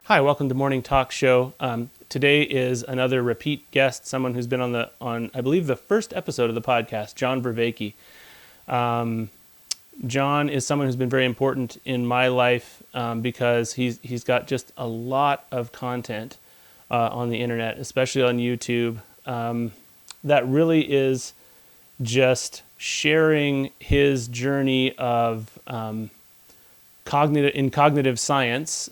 Hi, welcome to Morning Talk Show. Today is another repeat guest, someone who's been on I believe the first episode of the podcast, John Vervaeke. John is someone who's been very important in my life because he's got just a lot of content on the internet, especially on YouTube, that really is just sharing his journey of cognitive science.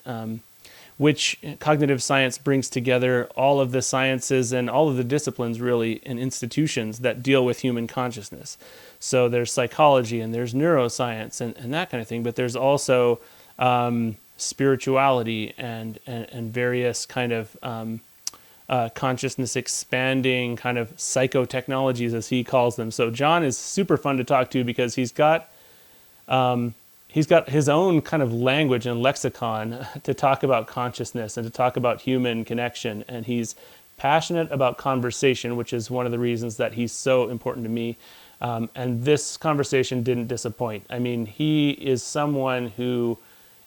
Which cognitive science brings together all of the sciences and all of the disciplines, really, and institutions that deal with human consciousness. So there's psychology and there's neuroscience and that kind of thing, but there's also spirituality and various kind of consciousness expanding kind of psychotechnologies, as he calls them. So John is super fun to talk to because he's got his own kind of language and lexicon to talk about consciousness and to talk about human connection. And he's passionate about conversation, which is one of the reasons that he's so important to me. And this conversation didn't disappoint. I mean, he is someone who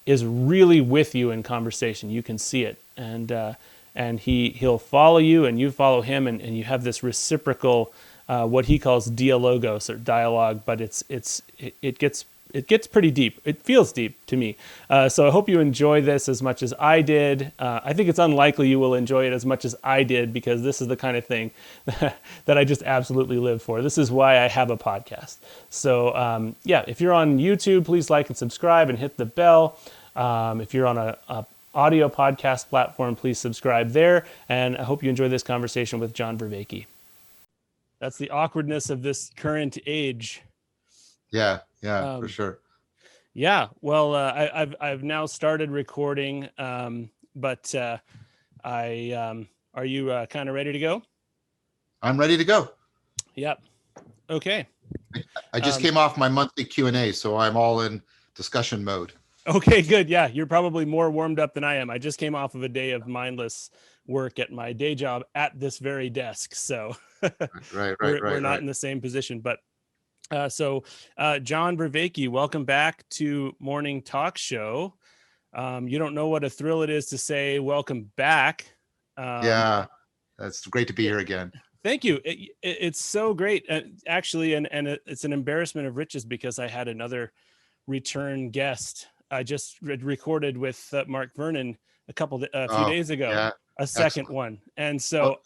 is really with you in conversation. You can see it. And he'll follow you and you follow him, and you have this reciprocal, what he calls dialogos, or dialogue, but it gets pretty deep. It feels deep to me. So I hope you enjoy this as much as I did. I think it's unlikely you will enjoy it as much as I did, because this is the kind of thing that I just absolutely live for. This is why I have a podcast. So if you're on YouTube, please like and subscribe and hit the bell. If you're on a audio podcast platform, please subscribe there. And I hope you enjoy this conversation with John Vervaeke. That's the awkwardness of this current age. Yeah, for sure. Yeah, well, I've now started recording, but are you kind of ready to go? I'm ready to go. Yep. Okay. I just came off my monthly Q&A, so I'm all in discussion mode. Okay, good. Yeah, you're probably more warmed up than I am. I just came off of a day of mindless work at my day job at this very desk, so we're not in the same position, but. John Vervaeke, welcome back to Morning Talk Show. You don't know what a thrill it is to say welcome back. Yeah, that's great to be here again. Thank you. It's so great, actually, and it's an embarrassment of riches because I had another return guest. I just recorded with Mark Vernon a few days ago, a second excellent. one, and so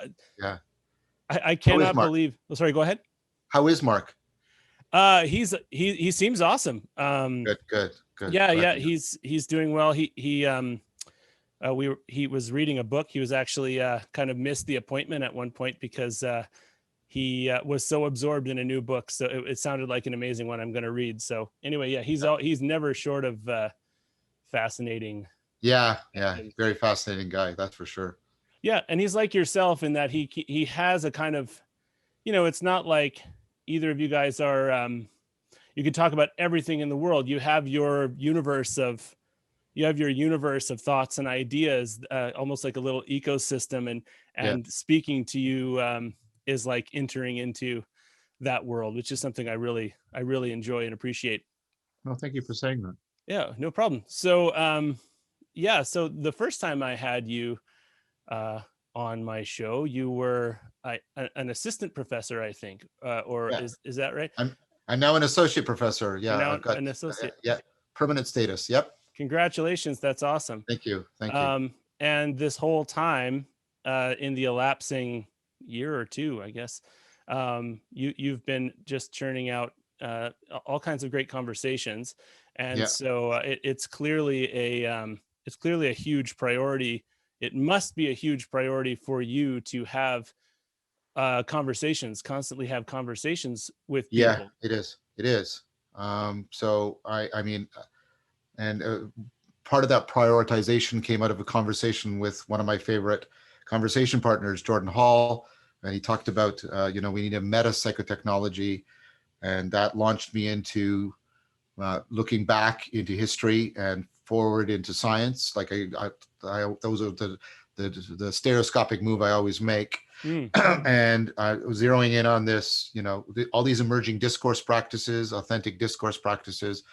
I cannot believe. Oh, sorry, go ahead. How is Mark? He seems awesome. Good. Yeah. He's doing well. He was reading a book. He was actually kind of missed the appointment at one point because he was so absorbed in a new book. So it sounded like an amazing one I'm going to read. So anyway, yeah, he's never short of fascinating. Yeah, very fascinating guy, that's for sure. Yeah, and he's like yourself in that he has a kind of, it's not like either of you guys are you can talk about everything in the world. You have your universe of thoughts and ideas, almost like a little ecosystem, and speaking to you is like entering into that world, which is something I really enjoy and appreciate. Well, thank you for saying that. Yeah, no problem. So so the first time I had you on my show, you were an assistant professor, I think, is that right? I'm now an associate professor. Yeah, now I've got an associate. Permanent status. Yep. Congratulations, that's awesome. Thank you. And this whole time, in the elapsing year or two, I guess, you've been just churning out all kinds of great conversations, and so it's clearly a huge priority. It must be a huge priority for you to have constantly have conversations with people. Yeah, it is. So I mean, and part of that prioritization came out of a conversation with one of my favorite conversation partners, Jordan Hall, and he talked about, we need a meta psychotechnology, and that launched me into looking back into history and forward into science. Like those are the stereoscopic move I always make. And zeroing in on this, all these emerging discourse practices, authentic discourse practices,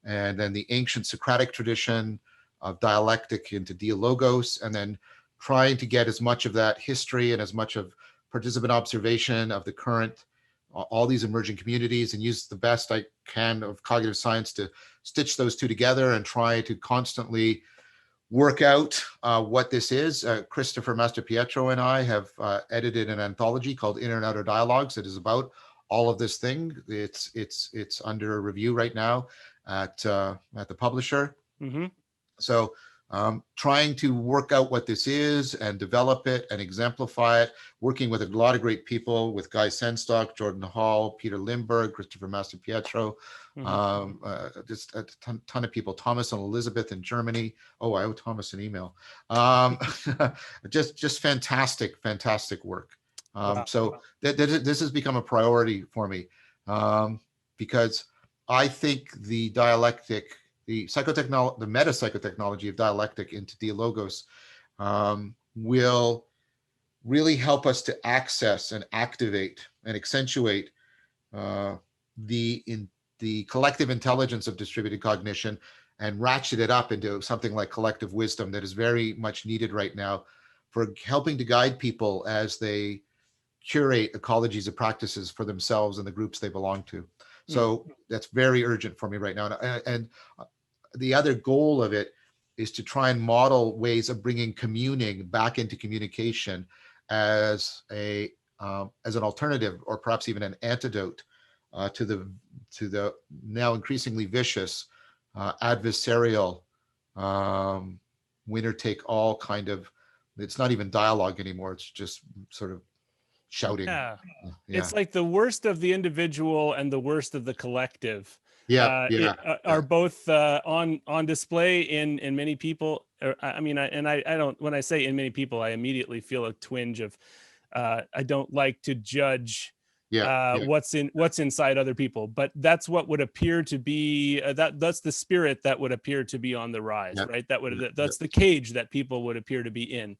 and then the ancient Socratic tradition, of dialectic into Dialogos, and then trying to get as much of that history and as much of participant observation of the current, all these emerging communities, and use the best I can of cognitive science to stitch those two together and try to constantly work out what this is. Christopher Mastropietro and I have edited an anthology called Inner and Outer Dialogues that is about all of this thing. It's under review right now at the publisher. Mm-hmm. So trying to work out what this is and develop it and exemplify it, working with a lot of great people, with Guy Senstock, Jordan Hall, Peter Lindbergh, Christopher Mastropietro, just a ton of people, Thomas and Elizabeth in Germany. Oh, I owe Thomas an email. Just fantastic work. Wow. So this has become a priority for me because I think the dialectic, the psychotechnology, the meta psychotechnology of dialectic into Dialogos will really help us to access and activate and accentuate the collective intelligence of distributed cognition and ratchet it up into something like collective wisdom that is very much needed right now for helping to guide people as they curate ecologies of practices for themselves and the groups they belong to. So that's very urgent for me right now. And the other goal of it is to try and model ways of bringing communing back into communication as an alternative, or perhaps even an antidote to the now increasingly vicious adversarial winner take all kind of. It's not even dialogue anymore. It's just sort of shouting. Yeah. It's like the worst of the individual and the worst of the collective are both on display in many people. I mean, I don't, when I say in many people, I immediately feel a twinge of I don't like to judge what's inside other people, but that's what would appear to be that's the spirit that would appear to be on the rise, right? That's the cage that people would appear to be in.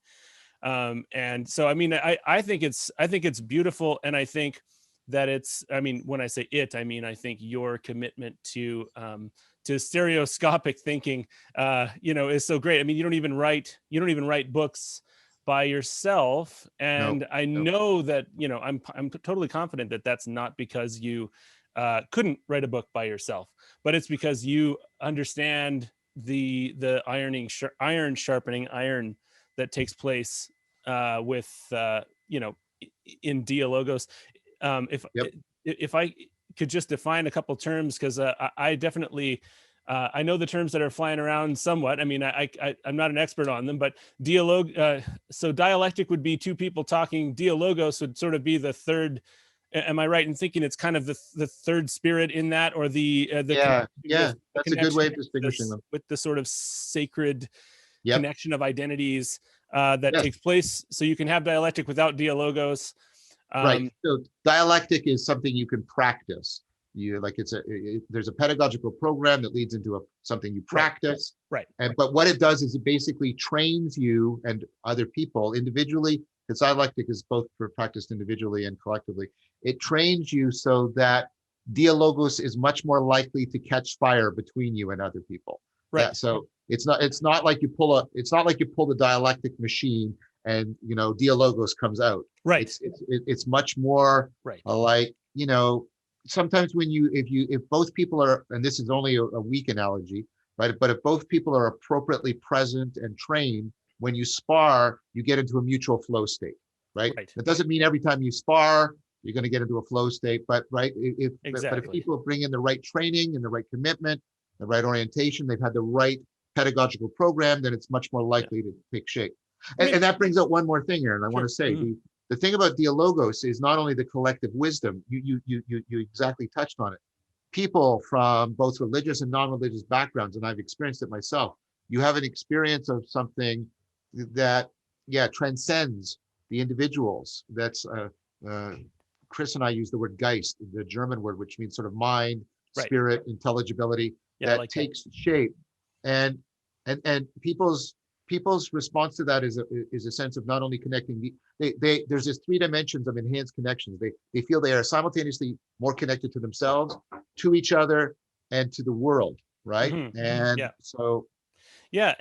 And so, I mean, I think it's beautiful. And I think that it's, I mean, when I say it, I mean, I think your commitment to stereoscopic thinking, is so great. I mean, you don't even write books by yourself. And I know that, I'm totally confident that that's not because you couldn't write a book by yourself, but it's because you understand the iron sharpening iron that takes place with in Dialogos. If I could just define a couple terms, because I definitely I know the terms that are flying around somewhat. I mean, I'm not an expert on them, but so dialectic would be two people talking. Dialogos would sort of be the third. Am I right in thinking it's kind of the third spirit in that, or that's a good way of distinguishing them, with the sort of sacred connection of identities that takes place. So you can have dialectic without Dialogos. Right. So dialectic is something you can practice. There's a pedagogical program that leads into something you practice. Right. But what it does is it basically trains you and other people individually, because dialectic is both practiced individually and collectively. It trains you so that Dialogos is much more likely to catch fire between you and other people. Right. So it's not like you pull the dialectic machine and Dialogos comes out. Right. It's much more like, sometimes if both people are, and this is only a weak analogy, right? But if both people are appropriately present and trained, when you spar, you get into a mutual flow state, right? That doesn't mean every time you spar, you're going to get into a flow state, but but if people bring in the right training and the right commitment, the right orientation, they've had the right pedagogical program, then it's much more likely to take shape. And that brings up one more thing, Aaron. I want to say the thing about Dialogos is not only the collective wisdom. You exactly touched on it. People from both religious and non-religious backgrounds, and I've experienced it myself. You have an experience of something that transcends the individuals. That's Chris and I use the word Geist, the German word, which means sort of mind, spirit, intelligibility, that takes shape. And people's response to that is a sense of not only connecting there's this 3 dimensions of enhanced connections. They feel they are simultaneously more connected to themselves, to each other, and to the world, right? So Yeah,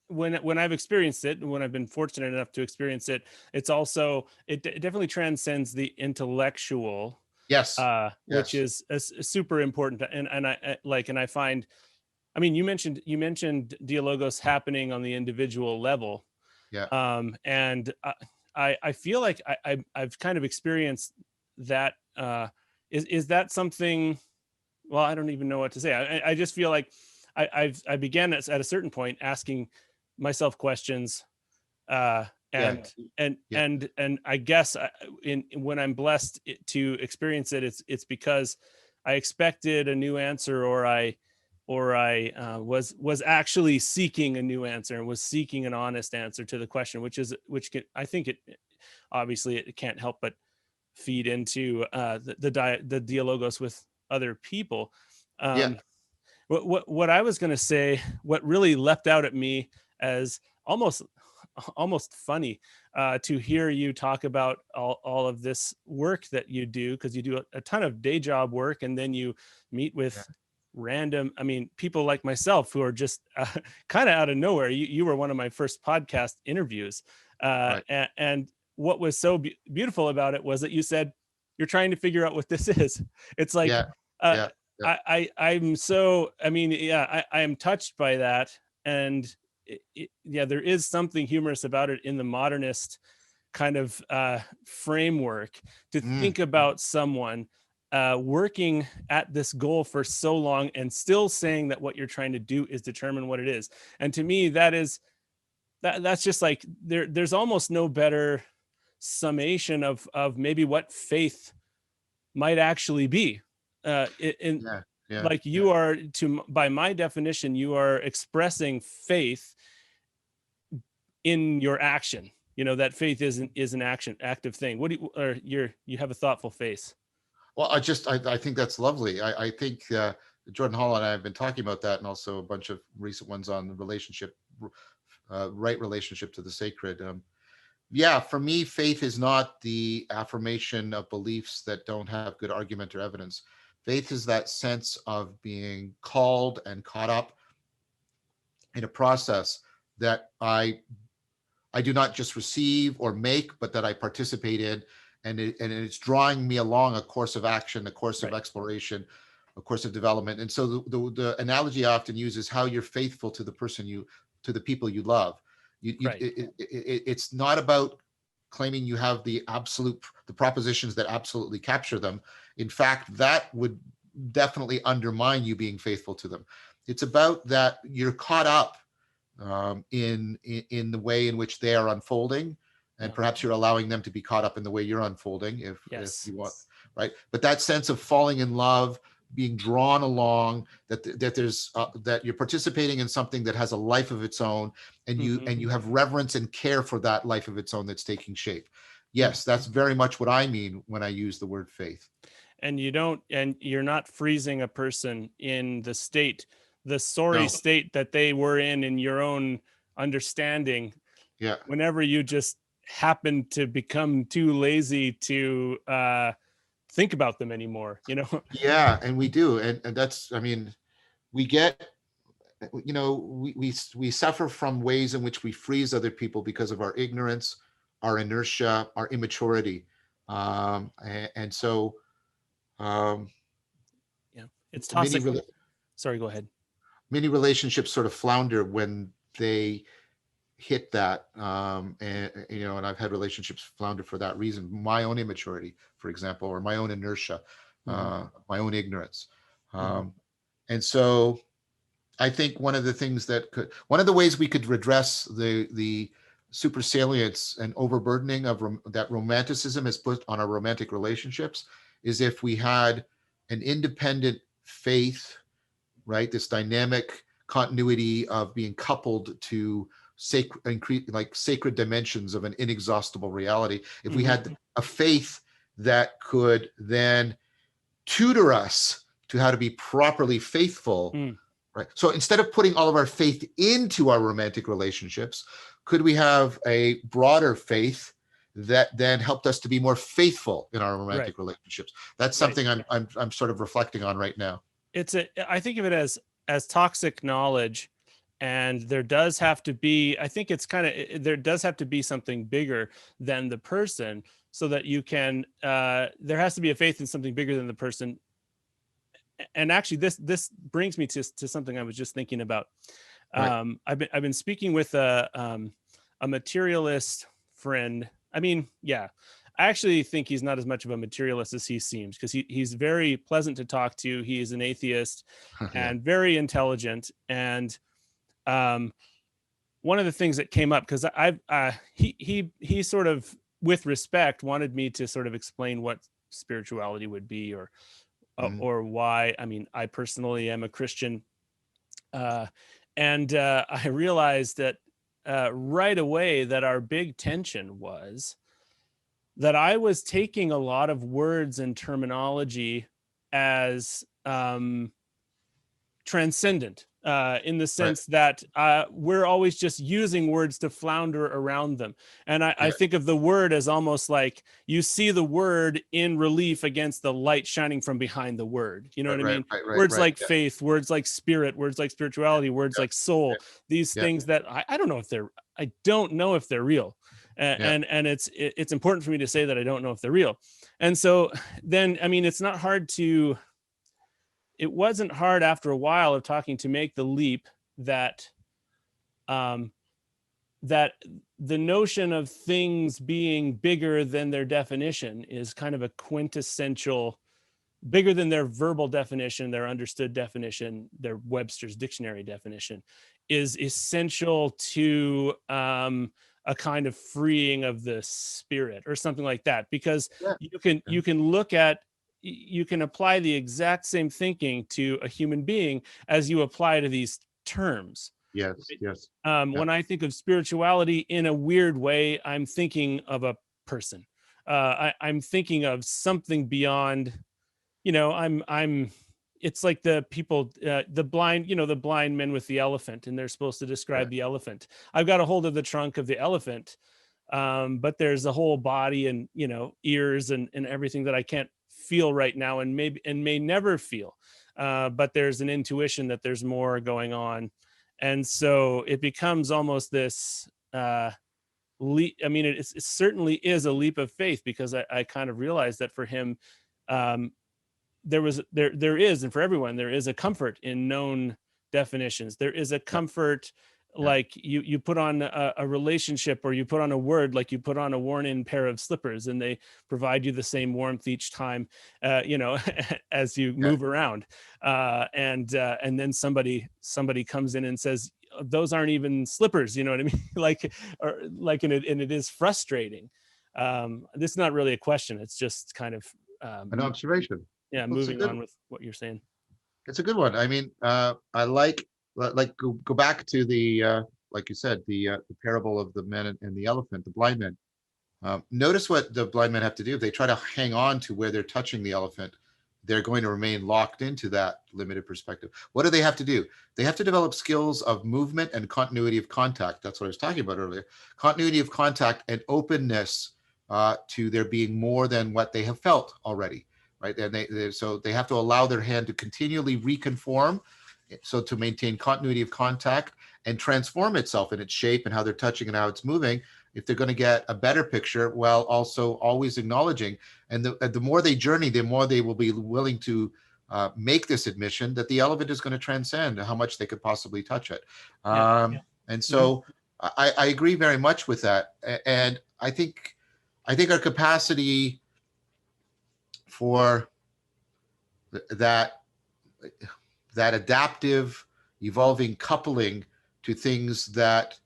when I've experienced it, when I've been fortunate enough to experience it, it's also it definitely transcends the intellectual, Yes. which Yes. is super important. And I find, I mean, you mentioned Dialogos happening on the individual level, Yeah. and I feel like I've kind of experienced that. Is that something? Well, I don't even know what to say. I just feel like I began at a certain point asking myself questions, uh, Yeah. Yeah. and I guess in when I'm blessed to experience it, it's because I expected a new answer, or I was actually seeking a new answer and was seeking an honest answer to the question, which can, I think it obviously it can't help but feed into the dialogos with other people. Yeah. Um, what I was going to say, what really leapt out at me as almost funny, to hear you talk about all of this work that you do, because you do a ton of day job work, and then you meet Yeah. with random, I mean, people like myself who are just kind of out of nowhere. You were one of my first podcast interviews, Right. and what was so beautiful about it was that you said you're trying to figure out what this is. It's like, Yeah. uh, Yeah. Yeah. I'm so, I mean, yeah, I am touched by that. And yeah, there is something humorous about it in the modernist kind of framework, to Mm. think about someone working at this goal for so long and still saying that what you're trying to do is determine what it is. And to me, that's just like, there's almost no better summation of maybe what faith might actually be. In Yeah. Yeah. Like, Yeah. you are, to by my definition, you are expressing faith in your action. That faith is an active thing. What do you, or you have a thoughtful face. Well, I think that's lovely. I think Jordan Hall and I have been talking about that, and also a bunch of recent ones on the relationship, right relationship to the sacred. Yeah, for me, faith is not the affirmation of beliefs that don't have good argument or evidence. Faith is that sense of being called and caught up in a process that I do not just receive or make, but that I participate in, and it's drawing me along a course of action, a course of Right. exploration, a course of development. And so the analogy I often use is how you're faithful to the to the people you love. Right. It's not about claiming you have the propositions that absolutely capture them. In fact, that would definitely undermine you being faithful to them. It's about that you're caught up in the way in which they are unfolding, and Yeah. perhaps you're allowing them to be caught up in the way you're unfolding, if Yes. you want, right? But that sense of falling in love, being drawn along, that you're participating in something that has a life of its own, and Hmm. you have reverence and care for that life of its own that's taking shape. Hmm. Yes, that's very much what I mean when I use the word faith. And you're not freezing a person in the sorry No. state that they were in your own understanding, Yeah. whenever you just happen to become too lazy to think about them anymore. Yeah, and we do, and that's, I mean, we get, we suffer from ways in which we freeze other people because of our ignorance, our inertia, our immaturity, and so um, Yeah, it's many toxic. Sorry, go ahead. many relationships sort of flounder when they hit that, and I've had relationships flounder for that reason, my own immaturity, for example, or my own inertia, Hmm. my own ignorance, Hmm. um, and so I think one of the ways we could redress the supersalience and overburdening of that romanticism has put on our romantic relationships is if we had an independent faith, right? This dynamic continuity of being coupled to sacred dimensions of an inexhaustible reality. If we Hmm. had a faith that could then tutor us to how to be properly faithful. Mm. Right. So instead of putting all of our faith into our romantic relationships, could we have a broader faith that then helped us to be more faithful in our Right. romantic relationships? That's Right. something I'm sort of reflecting on right now. I think of it as toxic knowledge, And there does have to be, I think it's kind of, there does have to be something bigger than the person, so that you can, there has to be a faith in something bigger than the person. And actually this brings me to something I was just thinking about. Right. I've been speaking with a materialist friend. I mean, yeah, I actually think he's not as much of a materialist as he seems, because he's very pleasant to talk to. He is an atheist Yeah. and very intelligent. And um, one of the things that came up, because he sort of, with respect, wanted me to sort of explain what spirituality would be, Mhm. or why. I mean, I personally am a Christian, uh, and I realized that right away that our big tension was that I was taking a lot of words and terminology as transcendent, in the Right. sense that we're always just using words to flounder around them. And I Yeah. think of the word as almost like you see the word in relief against the light shining from behind the word. You know Right. what I Right. mean? Right. Right. Words Right. like Yeah. faith, words like spirit, words like spirituality, words Yeah. like soul, these Yeah. things that I don't know if I don't know if they're real. Yeah. And it's important for me to say that I don't know if they're real. And so then, I mean, it wasn't hard after a while of talking to make the leap that um, that the notion of things being bigger than their definition is kind of a quintessential, bigger than their verbal definition, their understood definition, their Webster's dictionary definition, is essential to a kind of freeing of the spirit or something like that. Because Yeah. you can look at, you can apply the exact same thinking to a human being as you apply to these terms. Yes. Yes. Yeah. When I think of spirituality in a weird way, I'm thinking of a person. I'm thinking of something beyond, I'm it's like the people, the blind, the blind men with the elephant, and they're supposed to Yeah. describe the elephant. I've got a hold of the trunk of the elephant, but there's a whole body and, ears and everything that I can't feel right now, and maybe and may never feel. But there's an intuition that there's more going on. And so it becomes almost this leap. I mean, it certainly is a leap of faith, because I kind of realized that for him, um, there is, and for everyone there is, a comfort in known definitions. There is a Yeah. comfort, Yeah. like you put on a relationship, or you put on a word, like you put on a worn in pair of slippers, and they provide you the same warmth each time, as you Yeah. move around, and then somebody comes in and says, those aren't even slippers, you know what I mean? And it is frustrating. This is not really a question, it's just kind of An observation. yeah, Well, it's a moving good. on with what you're saying. It's a good one. I mean, I like go back to the like you said, the parable of the men and the elephant, the blind men. Notice what the blind men have to do. If they try to hang on to where they're touching the elephant, they're going to remain locked into that limited perspective. What do they have to do? They have to develop skills of movement and continuity of contact. That's what I was talking about earlier. Continuity of contact and openness to there being more than what they have felt already, right? And so they have to allow their hand to continually reconform, so to maintain continuity of contact and transform itself in its shape and how they're touching and how it's moving, if they're going to get a better picture, while also always acknowledging. And the more they journey, the more they will be willing to make this admission that the elephant is going to transcend how much they could possibly touch it. Yeah, yeah. And Mhm. so I agree very much with that. And I think our capacity for that that adaptive, evolving coupling to things that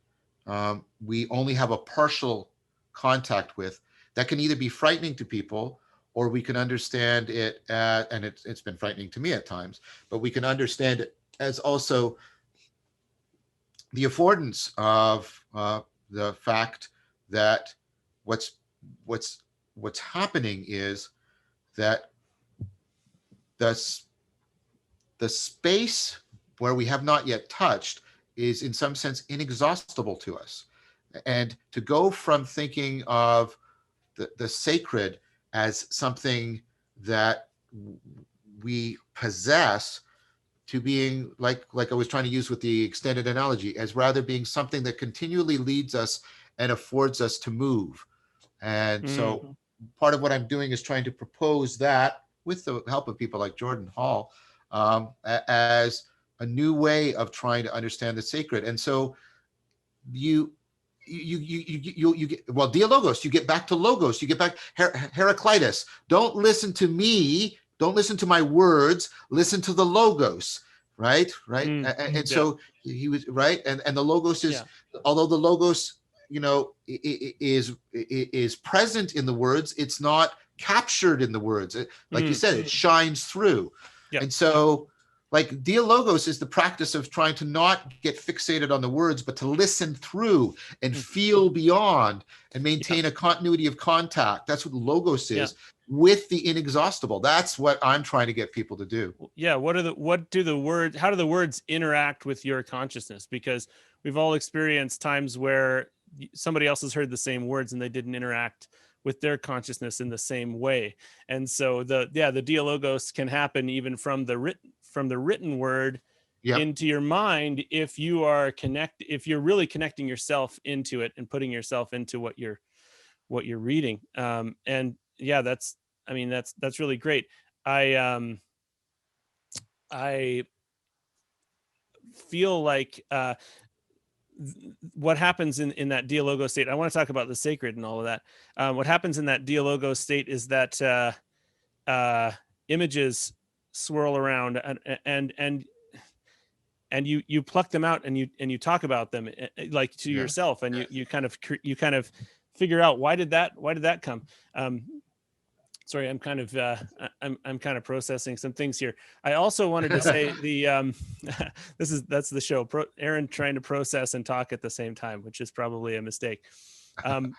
we only have a partial contact with, that can either be frightening to people, or we can understand it, and it's been frightening to me at times, but we can understand it as also the affordance of the fact that what's what's what's happening is that the the space where we have not yet touched is in some sense inexhaustible to us. And to go from thinking of the sacred as something that we possess to being like I was trying to use with the extended analogy, as rather being something that continually leads us and affords us to move. And so part of what I'm doing is trying to propose that with the help of people like Jordan Hall, as a new way of trying to understand the sacred. And so you get, well, Dialogos, you get back to logos, you get back Heraclitus. Don't listen to me, don't listen to my words, listen to the logos, right? And so he was right, and the logos is, although the logos, you know, is present in the words, it's not captured in the words. Like you said, it shines through. And so, like, Dialogos is the practice of trying to not get fixated on the words, but to listen through and feel beyond and maintain a continuity of contact. That's what logos is, with the inexhaustible. That's what I'm trying to get people to do. Yeah. How do the words interact with your consciousness? Because we've all experienced times where somebody else has heard the same words and they didn't interact with their consciousness in the same way. And so the Dialogos can happen even from the written word into your mind, if you're really connecting yourself into it and putting yourself into what you're reading. And yeah, that's really great. I feel like what happens in that Dialogos state, I want to talk about the sacred and all of that. What happens in that Dialogos state is that images swirl around, and you pluck them out, and you talk about them, like, to yourself, and you kind of figure out, why did that come. Sorry, I'm kind of processing some things here. I also wanted to say that's the show. Aaron trying to process and talk at the same time, which is probably a mistake.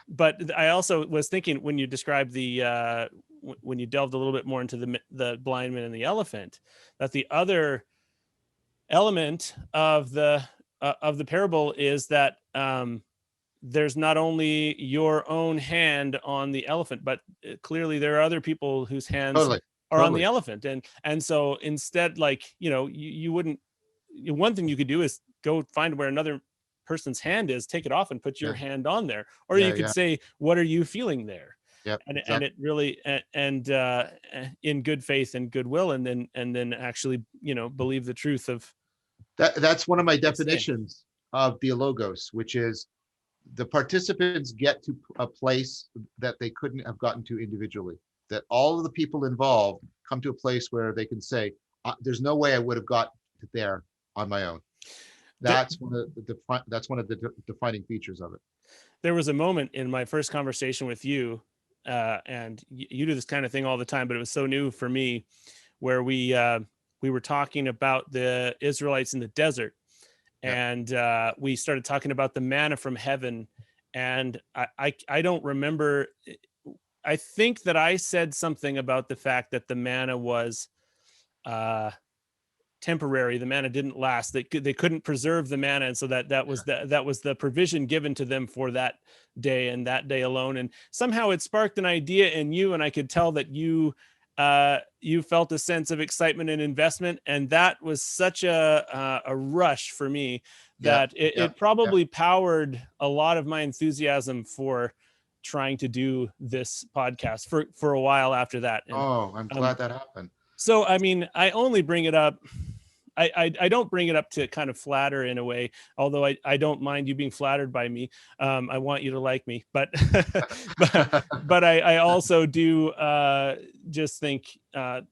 But I also was thinking, when you described when you delved a little bit more into the blind man and the elephant, that the other element of the parable is that there's not only your own hand on the elephant, but clearly there are other people whose hands are on the elephant. And so instead, like, you wouldn't, one thing you could do is go find where another person's hand is, take it off and put your hand on there. Or you could say, what are you feeling there? And it really, and in good faith and goodwill, and then actually, believe the truth of that. That's one of my definitions of Dialogos, which is, the participants get to a place that they couldn't have gotten to individually, that all of the people involved come to a place where they can say, there's no way I would have got there on my own. That's one of the defining features of it. There was a moment in my first conversation with you, and you do this kind of thing all the time, but it was so new for me, where we were talking about the Israelites in the desert. And we started talking about the manna from heaven. And I don't remember. I think that I said something about the fact that the manna was temporary. The manna didn't last. They couldn't preserve the manna, and so that was the provision given to them for that day and that day alone. And somehow it sparked an idea in you, and I could tell that you felt a sense of excitement and investment, and that was such a rush for me that it probably powered a lot of my enthusiasm for trying to do this podcast for a while after that. And, I'm glad that happened. So, I mean, I only bring it up. I don't bring it up to kind of flatter in a way, although I don't mind you being flattered by me. I want you to like me, but but I also do just think I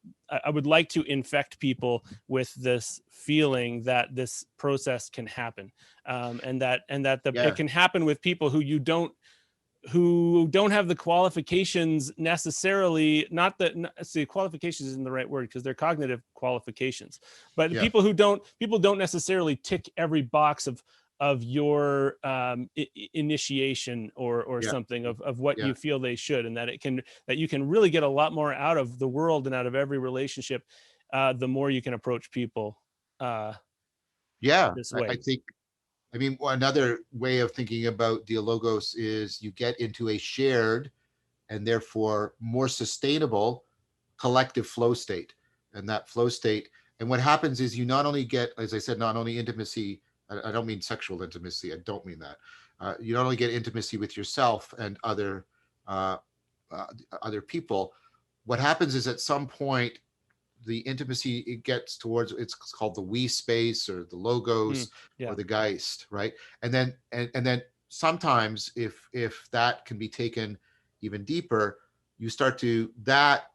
would like to infect people with this feeling that this process can happen, and that it can happen with people who don't have the qualifications necessarily. Not that, see, qualifications isn't the right word, because they're cognitive qualifications, but people don't necessarily tick every box of your initiation or something of what you feel they should, and that you can really get a lot more out of the world and out of every relationship the more you can approach people this way. I mean, another way of thinking about Dialogos is you get into a shared and therefore more sustainable collective flow state. And that flow state, And what happens is you not only get, as I said, not only intimacy, I don't mean sexual intimacy, I don't mean that. You not only get intimacy with yourself and uh, other people. What happens is at some point, the intimacy, it gets towards, it's called the we space or the logos or Yeah. the geist, right? And then and then sometimes if that can be taken even deeper, you start to that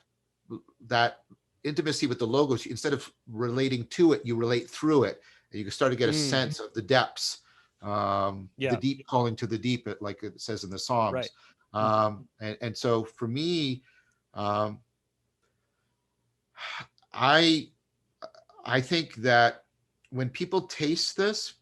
intimacy with the logos, instead of relating to it, you relate through it, and you can start to get a sense of the depths, the Yeah. deep calling to the deep, like it says in the Right. Psalms. And so for me, um, I I think that when people taste this,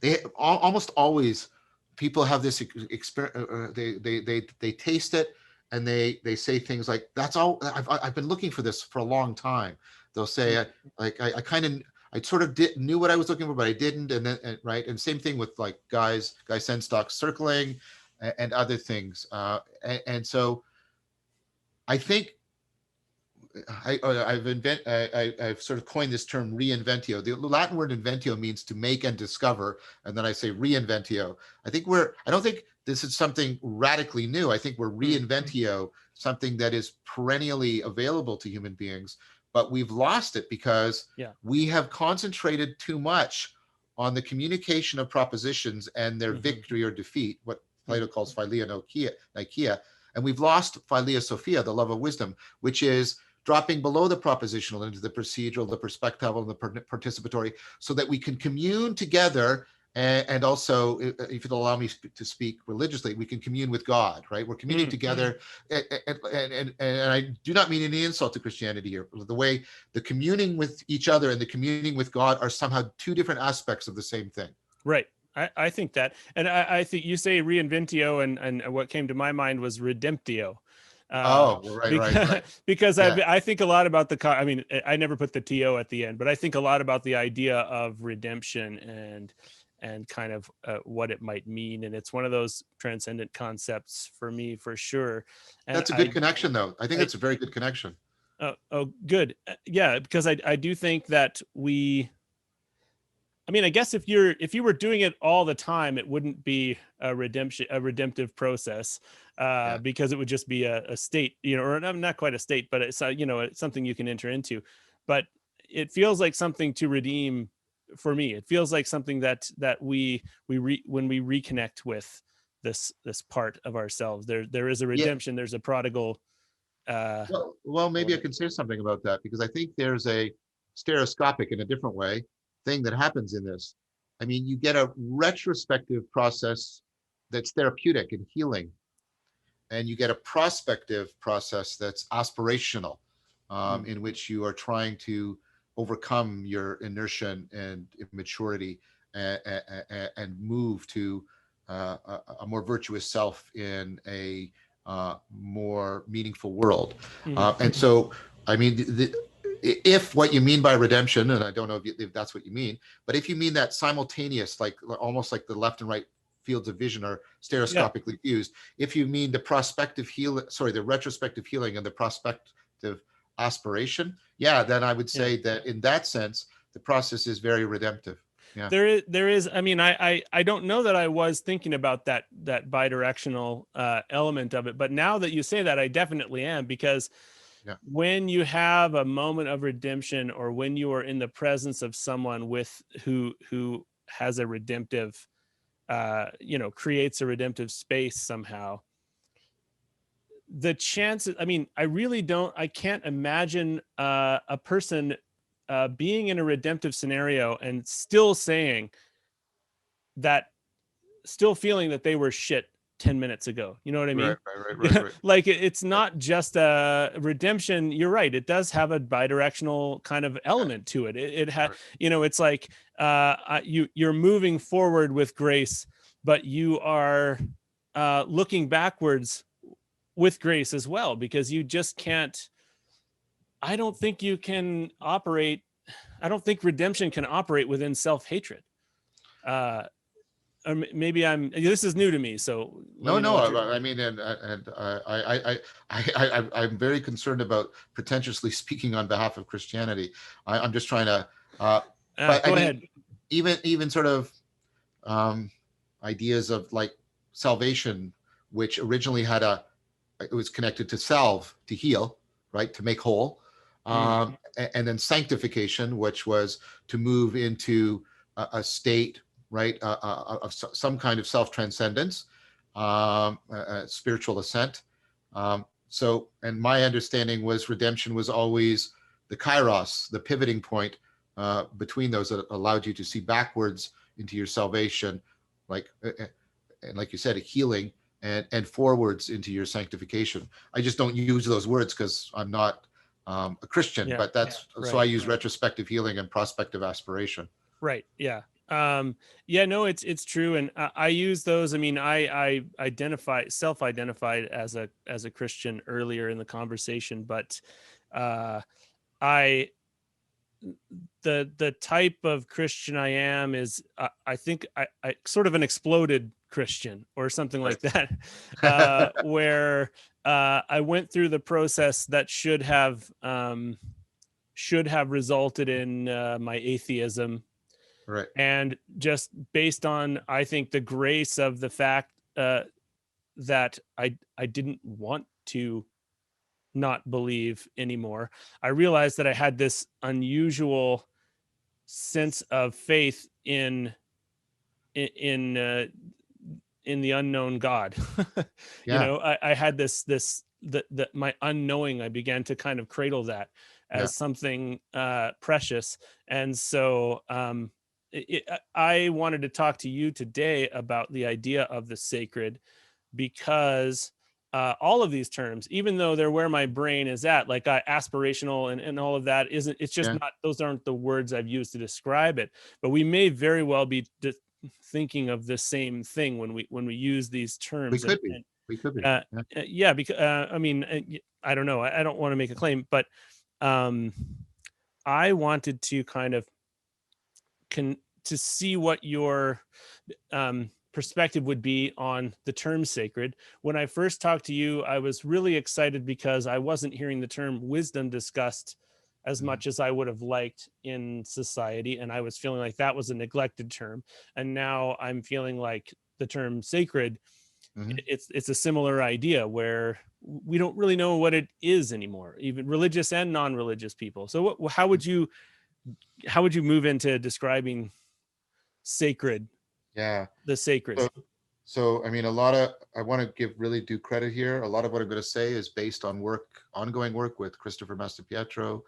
they almost always, people have this experience. They taste it, and they say things like, "That's all. I've been looking for this for a long time." They'll say, like, I kind of, I sort of knew what I was looking for, but I didn't. And then right, and same thing with like Guy Senstock circling and other things. And so I think I've sort of coined this term reinventio. The Latin word inventio means to make and discover, and then I say reinventio. I don't think this is something radically new. I think we're reinventio, something that is perennially available to human beings, but we've lost it because we have concentrated too much on the communication of propositions and their victory or defeat, what Plato calls philia Nikeia, and we've lost philia Sophia, the love of wisdom, which is dropping below the propositional into the procedural, the perspectival, and the participatory, so that we can commune together. And also, if you'll allow me to speak religiously, we can commune with God, right? We're communing together. And I do not mean any insult to Christianity here. The way the communing with each other and the communing with God are somehow two different aspects of the same thing. Right. I think that. And I think you say reinventio, and what came to my mind was redemptio. Right. Because I think a lot about I mean, I never put the TO at the end, but I think a lot about the idea of redemption and kind of what it might mean. And it's one of those transcendent concepts for me, for sure. And that's a good connection, though. I think it's a very good connection. Oh, good. Yeah, because I do think that I mean, I guess if you were doing it all the time, it wouldn't be a redemptive process, because it would just be a state, or not quite a state, but it's it's something you can enter into. But it feels like something to redeem for me. It feels like something that when we reconnect with this part of ourselves, there is a redemption. There's a prodigal. Well, maybe I can say something about that, because I think there's a stereoscopic, in a different way, thing that happens in this. I mean, you get a retrospective process that's therapeutic and healing, and you get a prospective process that's aspirational, in which you are trying to overcome your inertia and immaturity, and move to a more virtuous self in a more meaningful world. And so, I mean, if what you mean by redemption, and I don't know if that's what you mean, but if you mean that simultaneous, like almost like the left and right fields of vision are stereoscopically fused, if you mean the the retrospective healing and the prospective aspiration, then I would say that in that sense, the process is very redemptive. Yeah. There is. I mean, I don't know that I was thinking about that bidirectional element of it, but now that you say that, I definitely am, because when you have a moment of redemption, or when you are in the presence of someone who has a redemptive, creates a redemptive space somehow, the chances, I mean, I can't imagine a person being in a redemptive scenario and still saying that, still feeling that they were shit 10 minutes ago. You know what I mean? Right. Like it's not just a redemption. You're right. It does have a bidirectional kind of element to it. It had, it's like you're moving forward with grace, but you are looking backwards with grace as well, because you just can't, I don't think redemption can operate within self-hatred. maybe this is new to me, so let No, me know no. what you're. I mean, and I'm very concerned about pretentiously speaking on behalf of Christianity. I'm just trying to, but I Go mean, ahead. even sort of um, ideas of like salvation, which originally it was connected to salve, to heal, right, to make whole, Mm, and then sanctification, which was to move into a state, right, of some kind of self-transcendence, spiritual ascent. So, and my understanding was redemption was always the kairos, the pivoting point between those that allowed you to see backwards into your salvation, like and like you said, a healing, and forwards into your sanctification. I just don't use those words because I'm not a Christian, yeah. but that's so I Right. use retrospective healing and prospective aspiration. Right. Yeah. Yeah, no, it's true. And I use those. I mean, I self-identified as a Christian earlier in the conversation, but, uh, I, the type of Christian I am is, I think I sort of an exploded Christian or something Right. like that, where, I went through the process that should have resulted in, my atheism, Right. and just based on, I think, the grace of the fact, that I didn't want to not believe anymore, I realized that I had this unusual sense of faith in in the unknown God. Yeah. I had this the my unknowing. I began to kind of cradle that Yeah. as something precious, and so I wanted to talk to you today about the idea of the sacred, because all of these terms, even though they're where my brain is at, like aspirational and all of that, isn't, it's just Yeah. not, those aren't the words I've used to describe it. But we may very well be thinking of the same thing when we use these We terms. could be. We could be. Uh, Yeah. yeah, because I mean, I don't know. I don't want to make a claim, but um, I wanted to kind of can to see what your perspective would be on the term sacred. When I first talked to you, I was really excited because I wasn't hearing the term wisdom discussed as Mhm. much as I would have liked in society. And I was feeling like that was a neglected term. And now I'm feeling like the term sacred, Mhm. it's a similar idea where we don't really know what it is anymore, even religious and non-religious people. So how would you move into describing sacred, Yeah. the sacred? So, I mean, I want to give really due credit here. A lot of what I'm going to say is based on ongoing work with Christopher Mastapietro,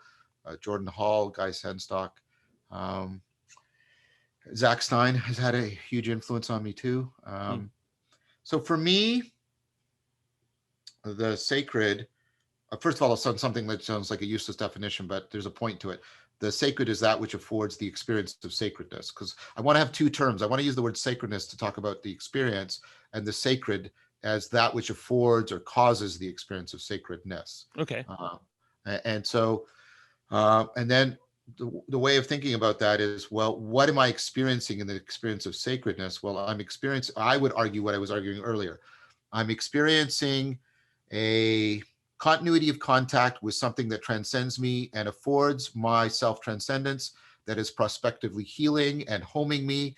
Jordan Hall, Guy Sandstock. Um, Zach Stein has had a huge influence on me too. Mm, So for me, the sacred, first of all, it's something that sounds like a useless definition, but there's a point to it. The sacred is that which affords the experience of sacredness. Because I want to have two terms. I want to use the word sacredness to talk about the experience, and the sacred as that which affords or causes the experience of sacredness. okay. Uh, and so, and then the way of thinking about that is, well, what am I experiencing in the experience of sacredness? Well, I would argue what I was arguing earlier. I'm experiencing a continuity of contact with something that transcends me and affords my self-transcendence, that is prospectively healing and homing me.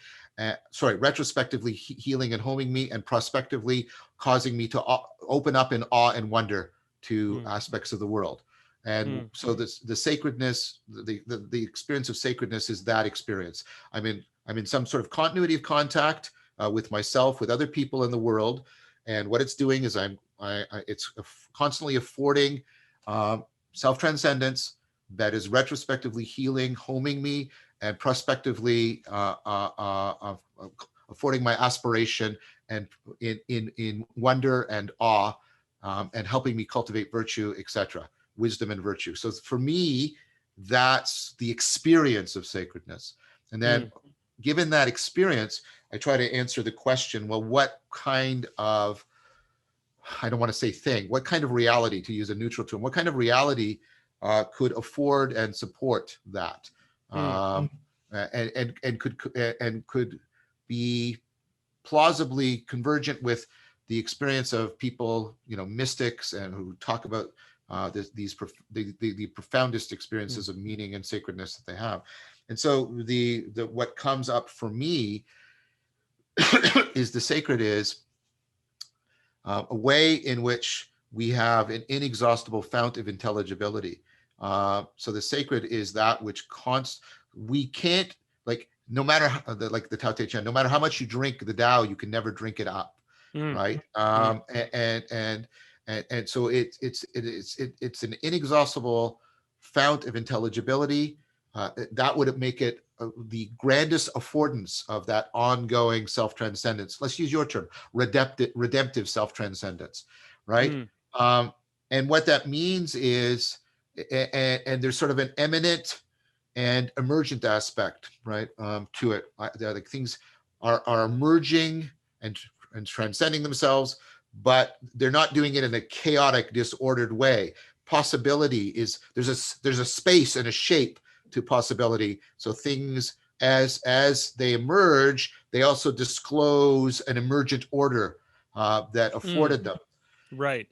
Retrospectively healing and homing me, and prospectively causing me to open up in awe and wonder to Mm, aspects of the world. And mm, so the sacredness, the experience of sacredness is that experience. I'm in some sort of continuity of contact with myself, with other people in the world, and what it's doing is it's constantly affording self-transcendence that is retrospectively healing, homing me, and prospectively affording my aspiration and in wonder and awe, and helping me cultivate virtue, etc., wisdom and virtue. So for me, that's the experience of sacredness. And then, mm, given that experience, I try to answer the question, well, what kind of, I don't want to say thing, what kind of reality, to use a neutral term, what kind of reality could afford and support that? mm, And could be plausibly convergent with the experience of people, mystics, and who talk about the profoundest experiences of meaning and sacredness that they have. And so what comes up for me is the sacred is a way in which we have an inexhaustible fount of intelligibility. So the sacred is that which we can't, like, no matter how, like the Tao Te Ching, no matter how much you drink the Tao, you can never drink it up, right? And so it's an inexhaustible fount of intelligibility. That would make it the grandest affordance of that ongoing self-transcendence. Let's use your term, redemptive self-transcendence, right? And what that means is, and there's sort of an eminent and emergent aspect, right, to it. Like things are emerging and transcending themselves, but they're not doing it in a chaotic, disordered way. Possibility is there's a space and a shape to possibility. So things as they emerge, they also disclose an emergent order that afforded them. Right.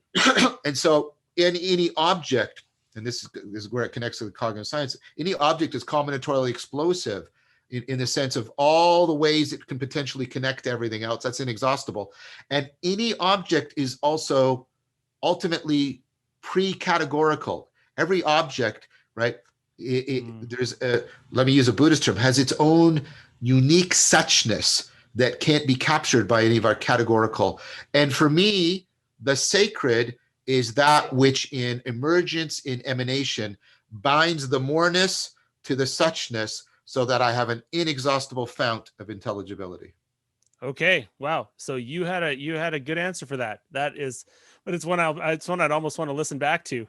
And so in any object, and this is where it connects to the cognitive science, any object is combinatorially explosive in the sense of all the ways it can potentially connect to everything else. That's inexhaustible. And any object is also ultimately pre-categorical. Every object, right, let me use a Buddhist term, has its own unique suchness that can't be captured by any of our categorical. And for me, the sacred is that which in emergence, in emanation, binds the moreness to the suchness so that I have an inexhaustible fount of intelligibility. Okay. Wow. So you had a good answer for that. But it's one I'd almost want to listen back to.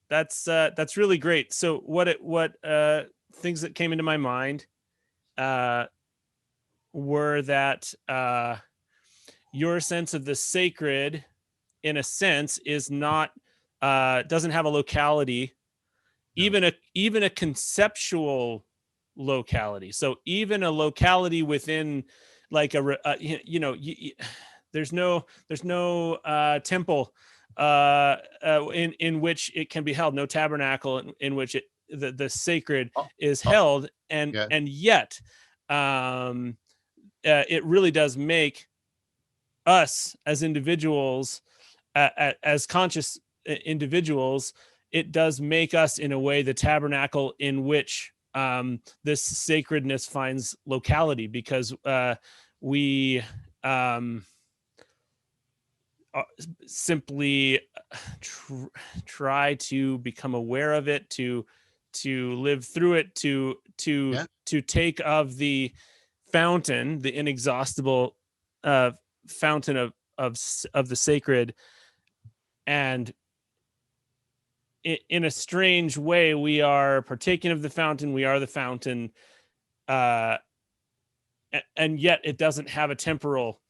That's really great. So what things that came into my mind were that your sense of the sacred, in a sense, is not doesn't have a locality, no. even a conceptual locality. So even a locality within, like there's no temple in which it can be held, no tabernacle in which the sacred is held, and yet it really does make us as individuals, as conscious individuals, it does make us in a way the tabernacle in which this sacredness finds locality, because we simply try to become aware of it, to live through it, to take of the fountain, the inexhaustible fountain of the sacred, and in a strange way we are partaking of the fountain, we are the fountain, and yet it doesn't have a temporal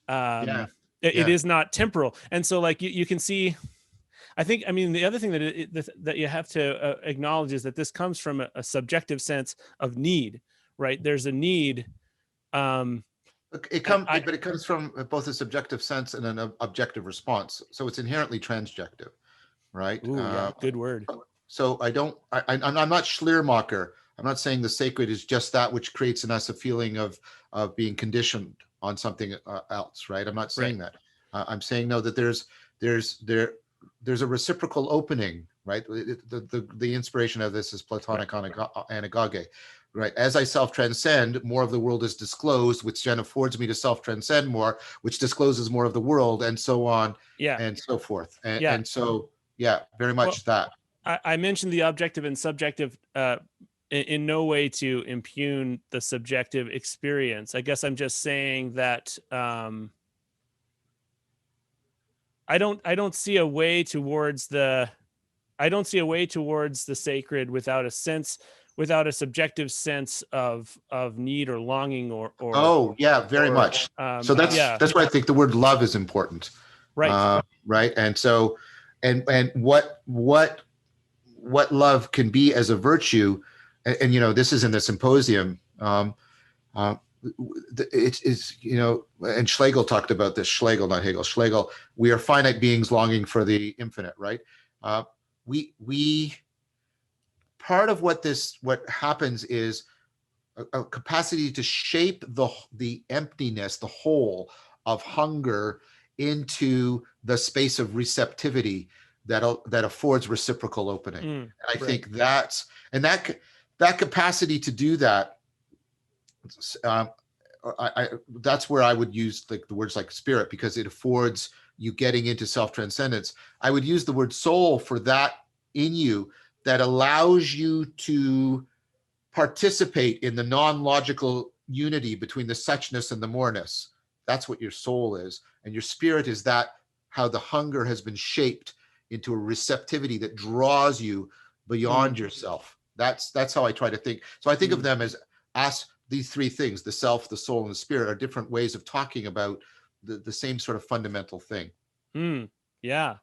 it is not temporal. And so, like, you can see, I mean the other thing that you have to acknowledge is that this comes from a subjective sense of need, right? There's a need. But it comes from both a subjective sense and an objective response. So it's inherently transjective, right? Ooh, yeah, good word. So I'm not Schleiermacher. I'm not saying the sacred is just that which creates in us a feeling of being conditioned on something else, right? I'm not saying that. I'm saying, no, that there's a reciprocal opening, right? The inspiration of this is Platonic anagoge, right? As I self-transcend, more of the world is disclosed, which then affords me to self-transcend more, which discloses more of the world, and so on, and so forth. And so, very much that. I mentioned the objective and subjective in no way to impugn the subjective experience. I guess I'm just saying that I don't see a way towards the sacred without a subjective sense of need or longing or very much. So that's why I think the word love is important. Right. Right. And so and what love can be as a virtue, and this is in the symposium, it's, you know, and Schlegel talked about this, Schlegel, not Hegel, Schlegel, we are finite beings longing for the infinite, right? We part of what happens is a capacity to shape the emptiness, the hole of hunger into the space of receptivity that affords reciprocal opening. And I think that capacity to do that, um, that's where I would use like the words like spirit, because it affords you getting into self-transcendence. I would use the word soul for that in you, that allows you to participate in the non-logical unity between the suchness and the moreness. That's what your soul is. And your spirit is that, how the hunger has been shaped into a receptivity that draws you beyond yourself. That's how I try to think. So I think of them as these three things: the self, the soul, and the spirit are different ways of talking about the same sort of fundamental thing. Yeah.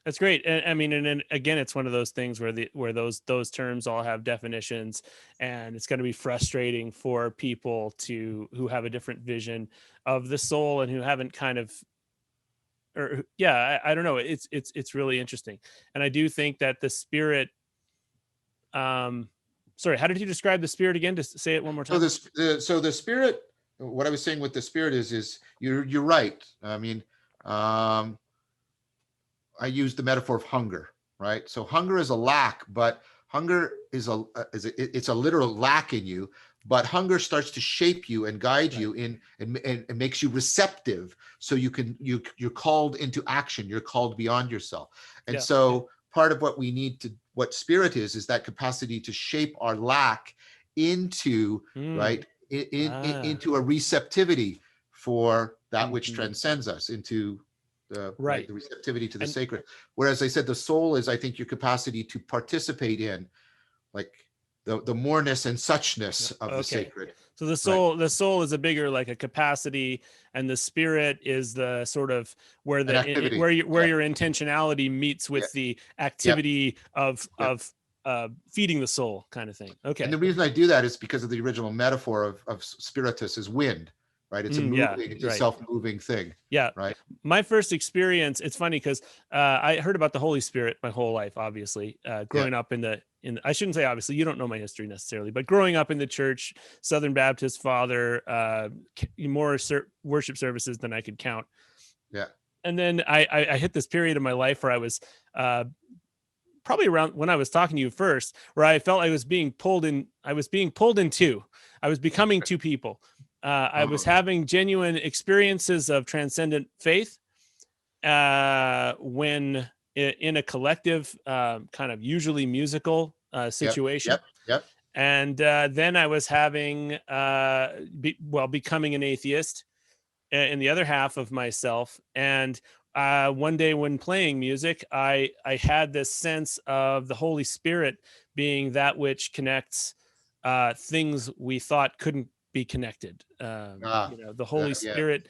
That's great. And I mean, and then again, it's one of those things where those terms all have definitions, and it's going to be frustrating for people who have a different vision of the soul and who haven't kind of, or yeah, I don't know. It's really interesting. And I do think that the spirit, sorry, how did you describe the spirit again? Just say it one more time. So the spirit, what I was saying with the spirit is you're right. I mean, I use the metaphor of hunger, right? So hunger is a lack, but hunger is it's a literal lack in you, but hunger starts to shape you and guide you in, and makes you receptive. So you're called into action. You're called beyond yourself. And so part of what spirit is that capacity to shape our lack into, right, into a receptivity for that which transcends us, into the receptivity to the sacred. Whereas I said the soul is, I think, your capacity to participate in, like, the moreness and suchness of the sacred. So the soul is a bigger, like a capacity, and the spirit is the sort of where your intentionality meets with the activity of feeding the soul, kind of thing. Okay. And the reason I do that is because of the original metaphor of spiritus is wind, right? It's a self-moving thing. Yeah. Right. My first experience, it's funny because I heard about the Holy Spirit my whole life, obviously, growing up I shouldn't say obviously, you don't know my history necessarily, but growing up in the church, Southern Baptist father, more worship services than I could count. Yeah. And then I hit this period of my life where I was probably around when I was talking to you first, where I felt I was being pulled in. I was being pulled in two. I was becoming two people. I was having genuine experiences of transcendent faith when in a collective, kind of usually musical situation. Yep. And then I was having, becoming an atheist in the other half of myself. And one day when playing music, I had this sense of the Holy Spirit being that which connects things we thought couldn't be connected. The Holy Spirit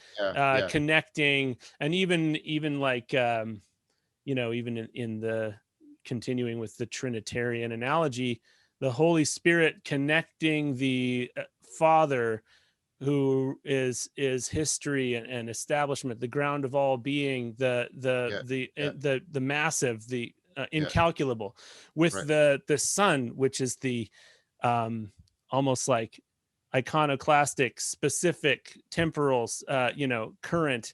connecting, and even like, even in the continuing with the Trinitarian analogy, the Holy Spirit connecting the Father, who is history and establishment, the ground of all being, the massive, the incalculable, with the Son, which is the almost like iconoclastic, specific, temporal, current,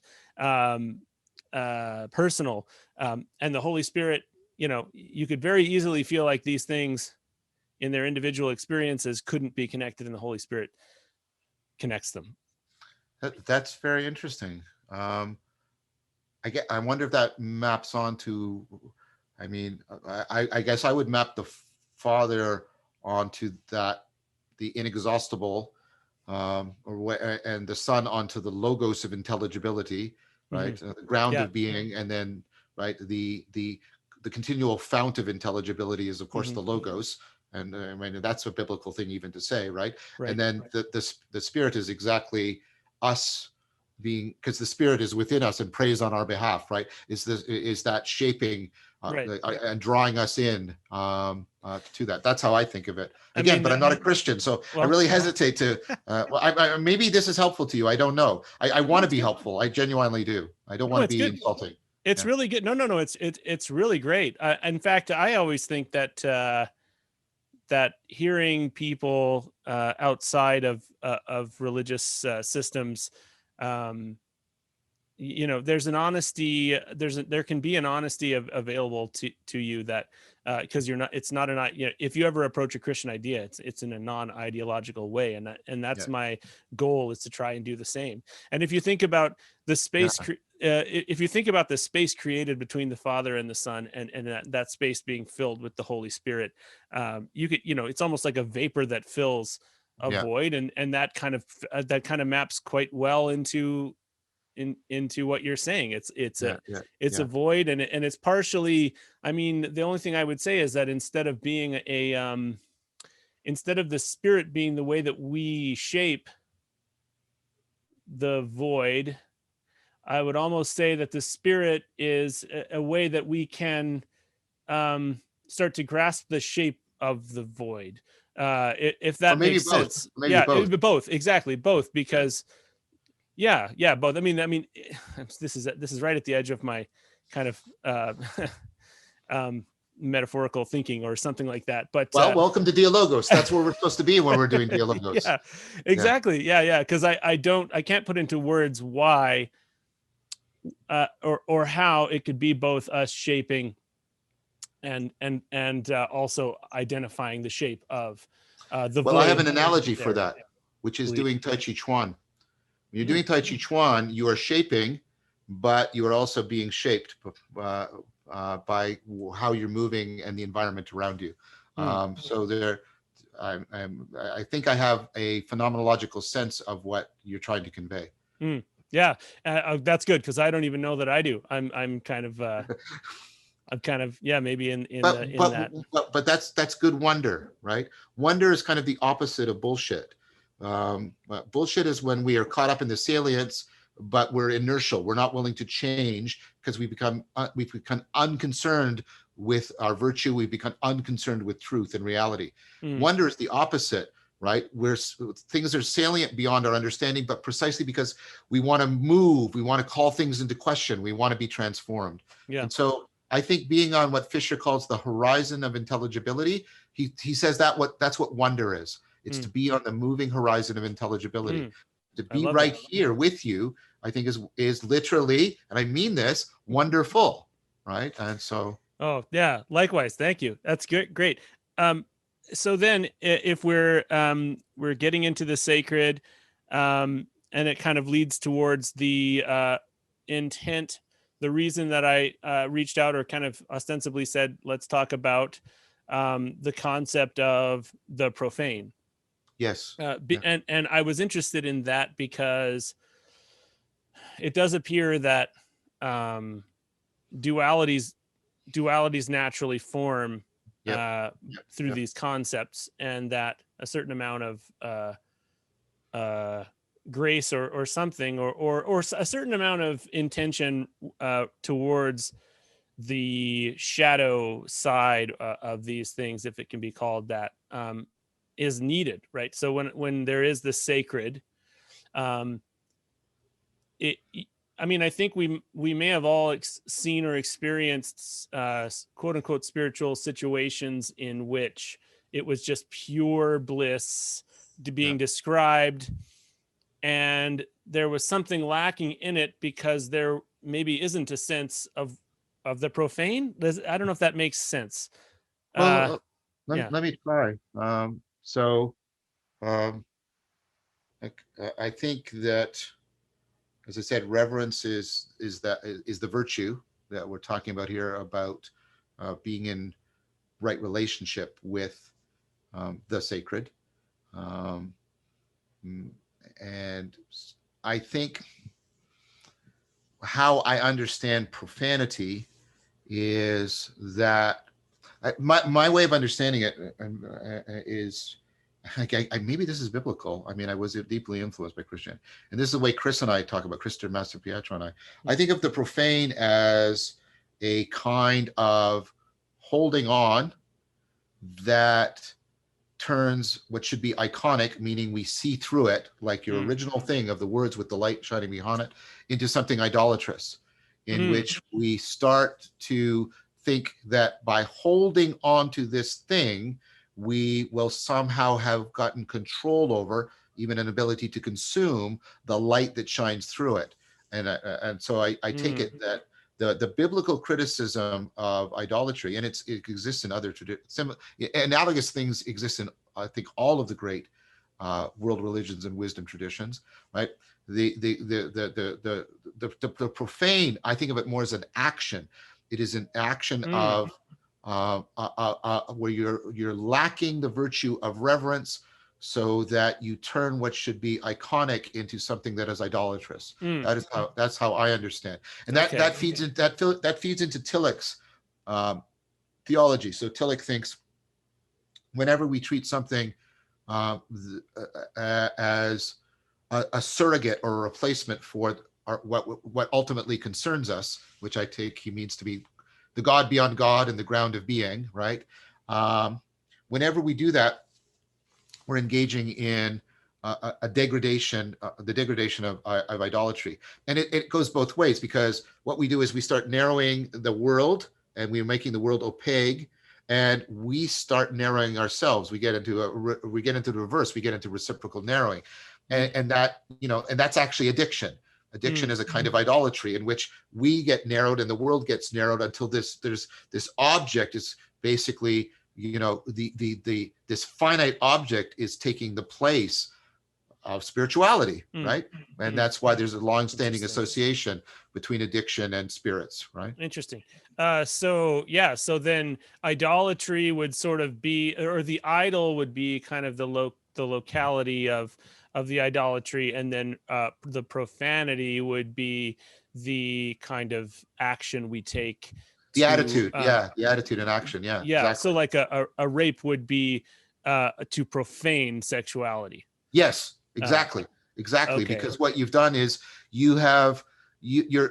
personal, and the Holy Spirit. You could very easily feel like these things in their individual experiences couldn't be connected, and the Holy Spirit connects them. That's very interesting. I wonder if that maps onto, I mean, I guess I would map the Father onto that, the inexhaustible, and the Son onto the logos of intelligibility, right? The ground of being, and then the continual fount of intelligibility is, of course, the logos. And I mean, that's a biblical thing even to say, right? And then the Spirit is exactly us because the Spirit is within us and prays on our behalf, right? Is that shaping Right. and drawing us in to that? That's how I think of it. I Again, mean, but I'm not a Christian, so I well, really hesitate to. Well, maybe this is helpful to you. I don't know. I no, want to it's be good. helpful. I genuinely do. I don't No, want to it's be good. insulting. It's Yeah. really good. No. It's really great. In fact, I always think that that hearing people outside of religious systems, um, there's an honesty. There can be an honesty available to you that because you're not. It's not an. If you ever approach a Christian idea, it's in a non-ideological way, and that's Yeah. my goal, is to try and do the same. And if you think about the Yeah. space, if you think about the space created between the Father and the Son, and that space being filled with the Holy Spirit, you could, it's almost like a vapor that fills a Yeah. void, and that kind of maps quite well into what you're saying. It's Yeah. a Yeah. it's a Yeah. void, and it's partially. I mean, the only thing I would say is that instead of the Spirit being the way that we shape the void, I would almost say that the Spirit is a way that we can start to grasp the shape of the void, if Or that maybe makes both. sense. Maybe Yeah, both. both, exactly, both, Yeah. because yeah, both. I mean, this is right at the edge of my kind of um, metaphorical thinking or something like that. But Well, welcome to Dialogos. That's where we're supposed to be when we're doing Dialogos. yeah, Yeah. exactly. Yeah. Because I can't put into words why or how it could be both us shaping and also identifying the shape of the Well, I have void an analogy for there. that, which is Please. doing Tai Chi Chuan. When you're Mm, doing Tai Chi Chuan, you are shaping, but you are also being shaped by how you're moving and the environment around you. mm, So I think I have a phenomenological sense of what you're trying to convey. mm. Yeah, that's good, because I don't even know that I do. I'm kind of yeah, maybe in But the in but that. but that's good wonder, right? Wonder is kind of the opposite of bullshit. Bullshit is when we are caught up in the salience, but we're inertial. We're not willing to change because we've become unconcerned with our virtue. We've become unconcerned with truth and reality. Mm, Wonder is the opposite, right? Where things are salient beyond our understanding, but precisely because we want to move, we want to call things into question, we want to be transformed. yeah. And so I think being on what Fisher calls the horizon of intelligibility, he says that's what wonder is. It's to Mm, be on the moving horizon of intelligibility. mm. To I be love right that. here with you, I think is literally, and I mean this, wonderful, right? And so Oh yeah, likewise. Thank you. That's great. Um, so then, if we're getting into the sacred, and it kind of leads towards the intent. The reason that I reached out, or kind of ostensibly said, let's talk about the concept of the profane. yes, yeah, And I was interested in that because it does appear that um, dualities dualities naturally form yep, uh, yep, through yep. these concepts, and that a certain amount of uh, grace or something, or a certain amount of intention towards the shadow side of these things, if it can be called that, is needed, right? So when there is the sacred, um, it I mean, I think we may have all seen or experienced quote unquote spiritual situations in which it was just pure bliss Yeah. being described, and there was something lacking in it because there maybe isn't a sense of the profane. I don't know if that makes sense. Well, Uh, yeah. let me try. So um, I think that, as I said, reverence is the virtue that we're talking about here, about being in right relationship with the sacred. Um, mm, and I think how I understand profanity is that my way of understanding it is maybe this is biblical. I mean, I was deeply influenced by Christian, and this is the way Chris and I talk about, Chris Master Pietro and I think of the profane as a kind of holding on that turns what should be iconic, meaning we see through it, like your original thing of the words with the light shining behind it, into something idolatrous, in which we start to think that by holding on to this thing, we will somehow have gotten control over, even an ability to consume the light that shines through it. And so I take it that the biblical criticism of idolatry, and it exists in other traditions, analogous things exist in, I think, all of the great world religions and wisdom traditions, right? The profane, I think of it more as an action. It is an action of where you're lacking the virtue of reverence, so that you turn what should be iconic into something that is idolatrous. That's how I understand, and that feeds into Tillich's theology. So Tillich thinks whenever we treat something as a surrogate or a replacement for what ultimately concerns us, which I take he means to be the God beyond God and the ground of being, right? Whenever we do that, we're engaging in a degradation, the degradation of idolatry. And it goes both ways, because what we do is we start narrowing the world, and we're making the world opaque, and we start narrowing ourselves. We get into the reverse. We get into reciprocal narrowing, and that, and that's actually addiction. Addiction is a kind of idolatry in which we get narrowed and the world gets narrowed until this object is basically, this finite object is taking the place of spirituality, right? And that's why there's a long-standing association between addiction and spirits, right? Interesting. So then idolatry would sort of be, or the idol would be kind of the locality of the idolatry, and then the profanity would be the kind of action we take. The attitude, the attitude and action, exactly. So like a rape would be to profane sexuality. Yes, exactly, okay. Because what you've done is your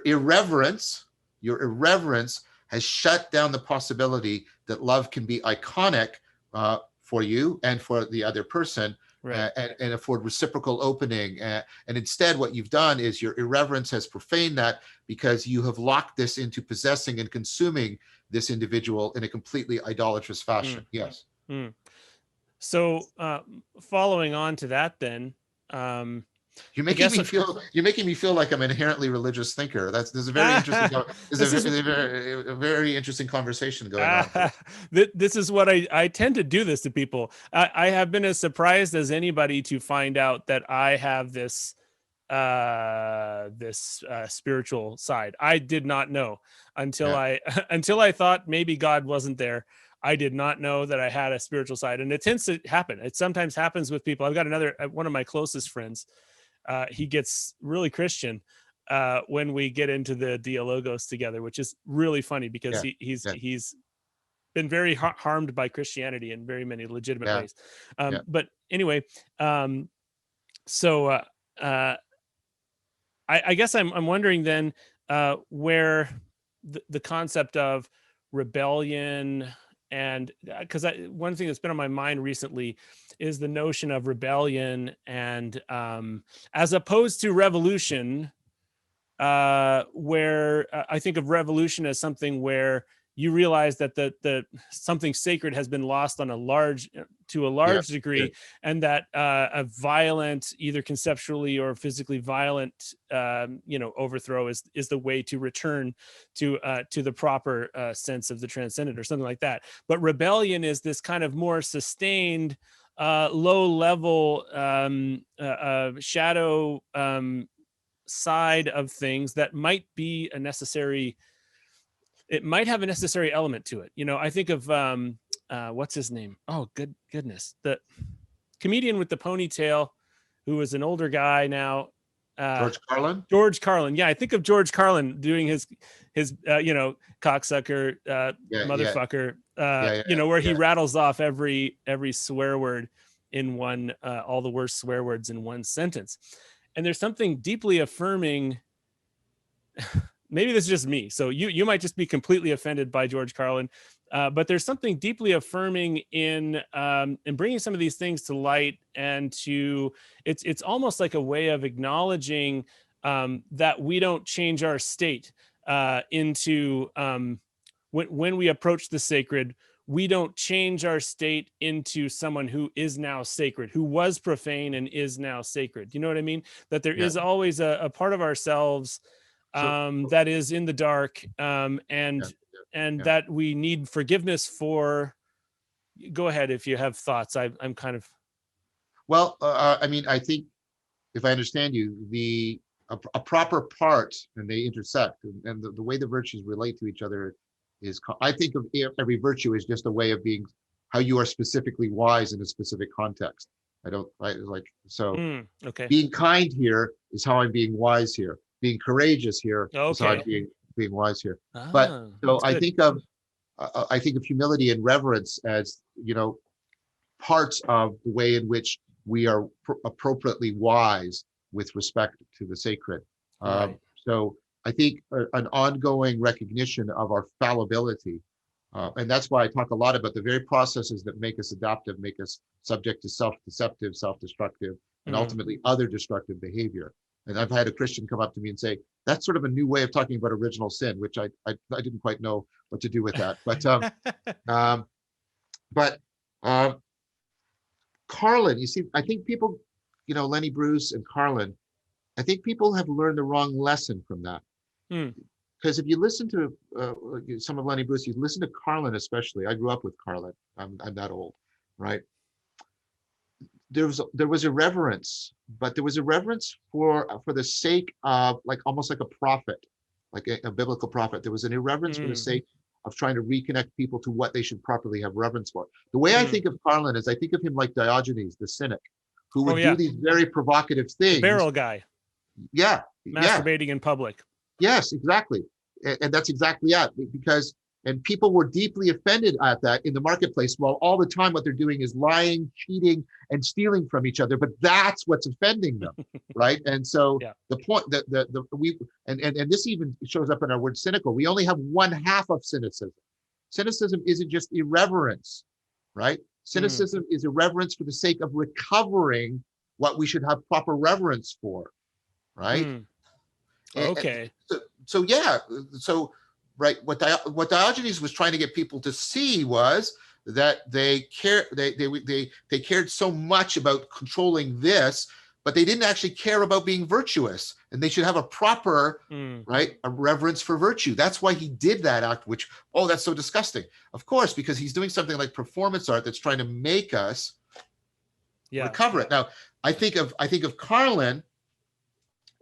irreverence has shut down the possibility that love can be iconic for you and for the other person. Right. And afford reciprocal opening. And instead, what you've done is your irreverence has profaned that, because you have locked this into possessing and consuming this individual in a completely idolatrous fashion. Yes. So following on to that, then, you're making me feel like I'm an inherently religious thinker. This is a very interesting. A very interesting conversation going on. This is what I tend to do this to people. I have been as surprised as anybody to find out that I have this spiritual side. I did not know until I thought maybe God wasn't there. I did not know that I had a spiritual side, and it tends to happen. It sometimes happens with people. I've got one of my closest friends. He gets really Christian when we get into the Dialogos together, which is really funny, because he's been very harmed by Christianity in very many legitimate ways. But anyway, so I guess I'm wondering then where the concept of rebellion, and because one thing that's been on my mind recently is the notion of rebellion, and as opposed to revolution, where I think of revolution as something where you realize that the something sacred has been lost on a large degree, and that a violent, either conceptually or physically violent, overthrow is the way to return to the proper sense of the transcendent, or something like that. But rebellion is this kind of more sustained, low level shadow side of things that might be a necessary. It might have a necessary element to it. I think of what's his name? Oh, goodness. The comedian with the ponytail, who is an older guy now. George Carlin? George Carlin. Yeah, I think of George Carlin doing his cocksucker, motherfucker, where he rattles off every swear word in one, all the worst swear words in one sentence. And there's something deeply affirming. Maybe this is just me, so you might just be completely offended by George Carlin, but there's something deeply affirming in bringing some of these things to light, and it's almost like a way of acknowledging that we don't change our state into when we approach the sacred. We don't change our state into someone who is now sacred, who was profane and is now sacred. You know what I mean? That there Yeah. is always a part of ourselves that is in the dark, and that we need forgiveness for. Go ahead if you have thoughts. I'm kind of. Well, I mean, I think if I understand you, a proper part, and they intersect, and the way the virtues relate to each other is, I think of every virtue as just a way of being how you are specifically wise in a specific context. Okay. Being kind here is how I'm being wise here. Being courageous here is how I'm Okay. being wise here. But so I think of humility and reverence as, parts of the way in which we are appropriately wise with respect to the sacred. Right. So I think an ongoing recognition of our fallibility, and that's why I talk a lot about the very processes that make us adaptive, make us subject to self-deceptive, self-destructive, and ultimately other destructive behavior. And I've had a Christian come up to me and say, that's sort of a new way of talking about original sin, which I didn't quite know what to do with that. But Carlin, you see, I think people, Lenny Bruce and Carlin, I think people have learned the wrong lesson from that. Because if you listen to some of Lenny Bruce, you listen to Carlin especially. I grew up with Carlin. I'm that old, right? There was a reverence, but there was a reverence for the sake of, like, almost like a prophet, like a biblical prophet. There was an irreverence for the sake of trying to reconnect people to what they should properly have reverence for. The way I think of Carlin is I think of him like Diogenes, the cynic, who would do these very provocative things. The barrel guy. Yeah. Masturbating in public. Yes, exactly. And that's exactly it. And people were deeply offended at that in the marketplace, while all the time what they're doing is lying, cheating, and stealing from each other. But that's what's offending them, right? And so the point that and this even shows up in our word cynical. We only have one half of cynicism. Cynicism isn't just irreverence, right? Cynicism is irreverence for the sake of recovering what we should have proper reverence for, right? Okay. Right, what Diogenes was trying to get people to see was that they cared so much about controlling this, but they didn't actually care about being virtuous, and they should have a proper right, a reverence for virtue. That's why he did that act, which, that's so disgusting. Of course, because he's doing something like performance art that's trying to make us recover it. Now, I think of Carlin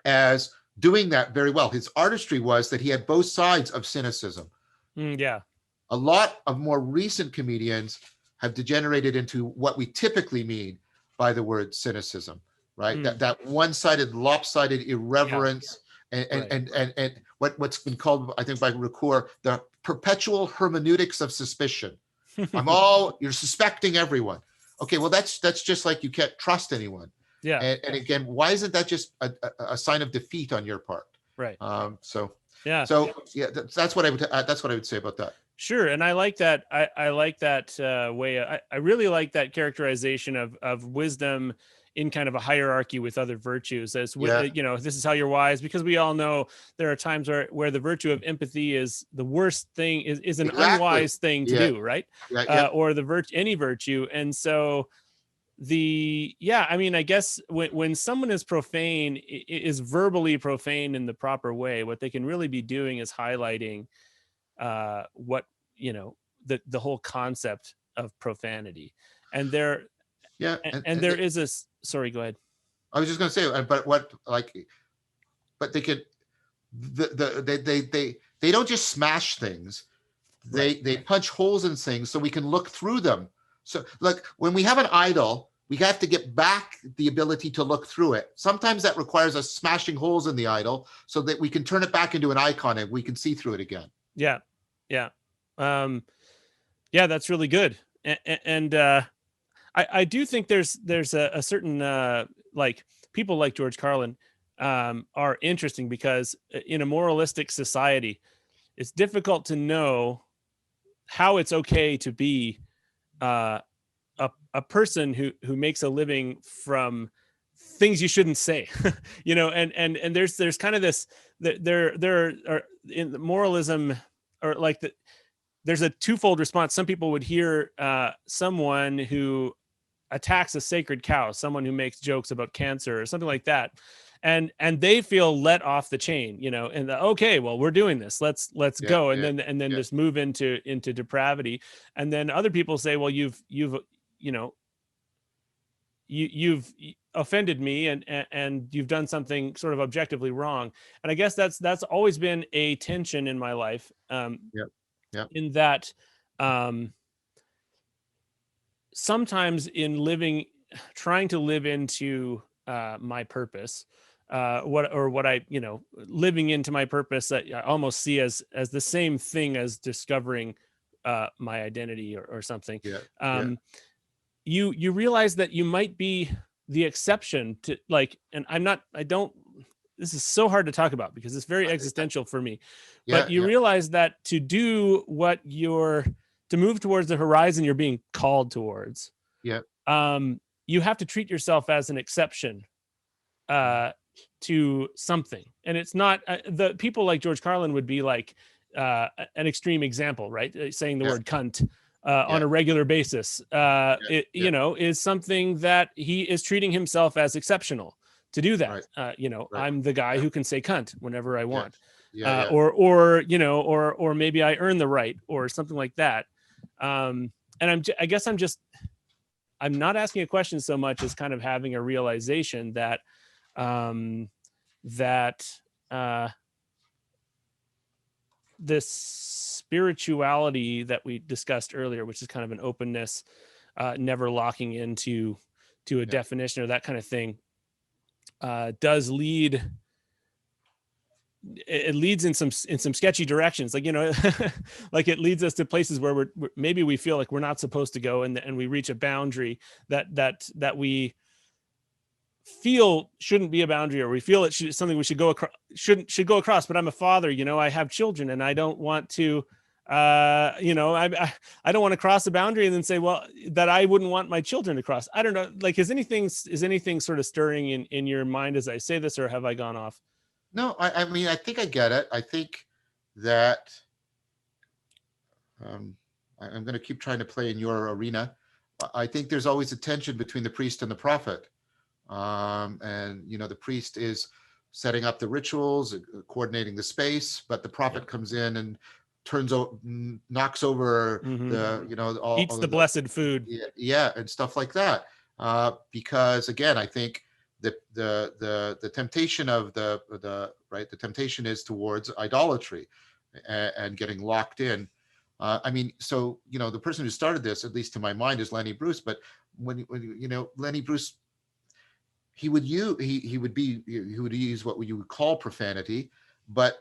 as doing that very well. His artistry was that he had both sides of cynicism. A lot of more recent comedians have degenerated into what we typically mean by the word cynicism, right? That one-sided, lopsided irreverence, and what's been called, I think, by Ricoeur, the perpetual hermeneutics of suspicion. You're suspecting everyone. Okay, well, that's just like you can't trust anyone. And again, why isn't that just a sign of defeat on your part? Right. That's what I would say about that. Sure, and I like that. I like that way. I really like that characterization of wisdom in kind of a hierarchy with other virtues. As this is how you're wise, because we all know there are times where the virtue of empathy is the worst thing, is an unwise thing to do, right? Or any virtue, and so. I guess when someone is profane, is verbally profane in the proper way, what they can really be doing is highlighting what, the whole concept of profanity. And there is a, sorry, go ahead. I was just going to say, but they could, they don't just smash things. They punch holes in things so we can look through them. So, like, when we have an idol, we have to get back the ability to look through it. Sometimes that requires us smashing holes in the idol so that we can turn it back into an icon and we can see through it again. That's really good. And I do think there's a certain like people like George Carlin are interesting because in a moralistic society, it's difficult to know how it's okay to be uh, a person who makes a living from things you shouldn't say, you know, and there's kind of this there are in moralism or like there's a twofold response. Some people would hear someone who attacks a sacred cow, someone who makes jokes about cancer or something like that, and they feel let off the chain, you know, and okay, well, we're doing this, let's Yeah, go, yeah, and then yeah, just move into depravity. And then other people say, well, you've you know you've offended me, and you've done something sort of objectively wrong. And I guess that's always been a tension in my life, yeah, yeah, in that um sometimes in living, trying to live into my purpose, what I, you know, living into my purpose, that I almost see as the same thing as discovering my identity, or something. yeah, yeah, um you realize that you might be the exception to, like, and I don't, this is so hard to talk about because it's very existential for me, but yeah, you yeah, realize that to do what you're, to move towards the horizon you're being called towards, yeah. you have to treat yourself as an exception Mhm. uh, to something. And it's not the people like George Carlin would be like an extreme example, right? Saying the Yeah, word cunt on yeah, a regular basis, yeah, it, yeah. you know, is something that he is treating himself as exceptional to do that. Right, You know, right. I'm the guy Yeah, who can say cunt whenever I yeah, want, yeah, yeah. or you know, or maybe I earn the right, or something like that. And I guess I'm not asking a question so much as kind of having a realization that um, that uh, this spirituality that we discussed earlier, which is kind of an openness, never locking into a Yeah. definition or that kind of thing, does lead. It leads in some sketchy directions, like, you know, like it leads us to places where maybe we feel like we're not supposed to go, and we reach a boundary that we feel shouldn't be a boundary, or we feel it should, something we should go across, should go across. But I'm a father, you know, I have children, and I don't want to you know, I don't want to cross the boundary and then say, well, that I wouldn't want my children to cross. I don't know, like, is anything sort of stirring in your mind as I say this, or have I gone off? No, I mean, I think I get it. I think that um, I'm going to keep trying to play in your arena. I think there's always a tension between the priest and the prophet. And, you know, the priest is setting up the rituals, coordinating the space, but the Yeah. prophet comes in and knocks over Mm-hmm. the, you know, Eats all the of the, blessed food. yeah, yeah, and stuff like that. Because again, I think the temptation of the right, the temptation is towards idolatry and getting locked in. I mean, so you know, the person who started this, at least to my mind, is Lenny Bruce. But when you know Lenny Bruce, he would use what you would call profanity, but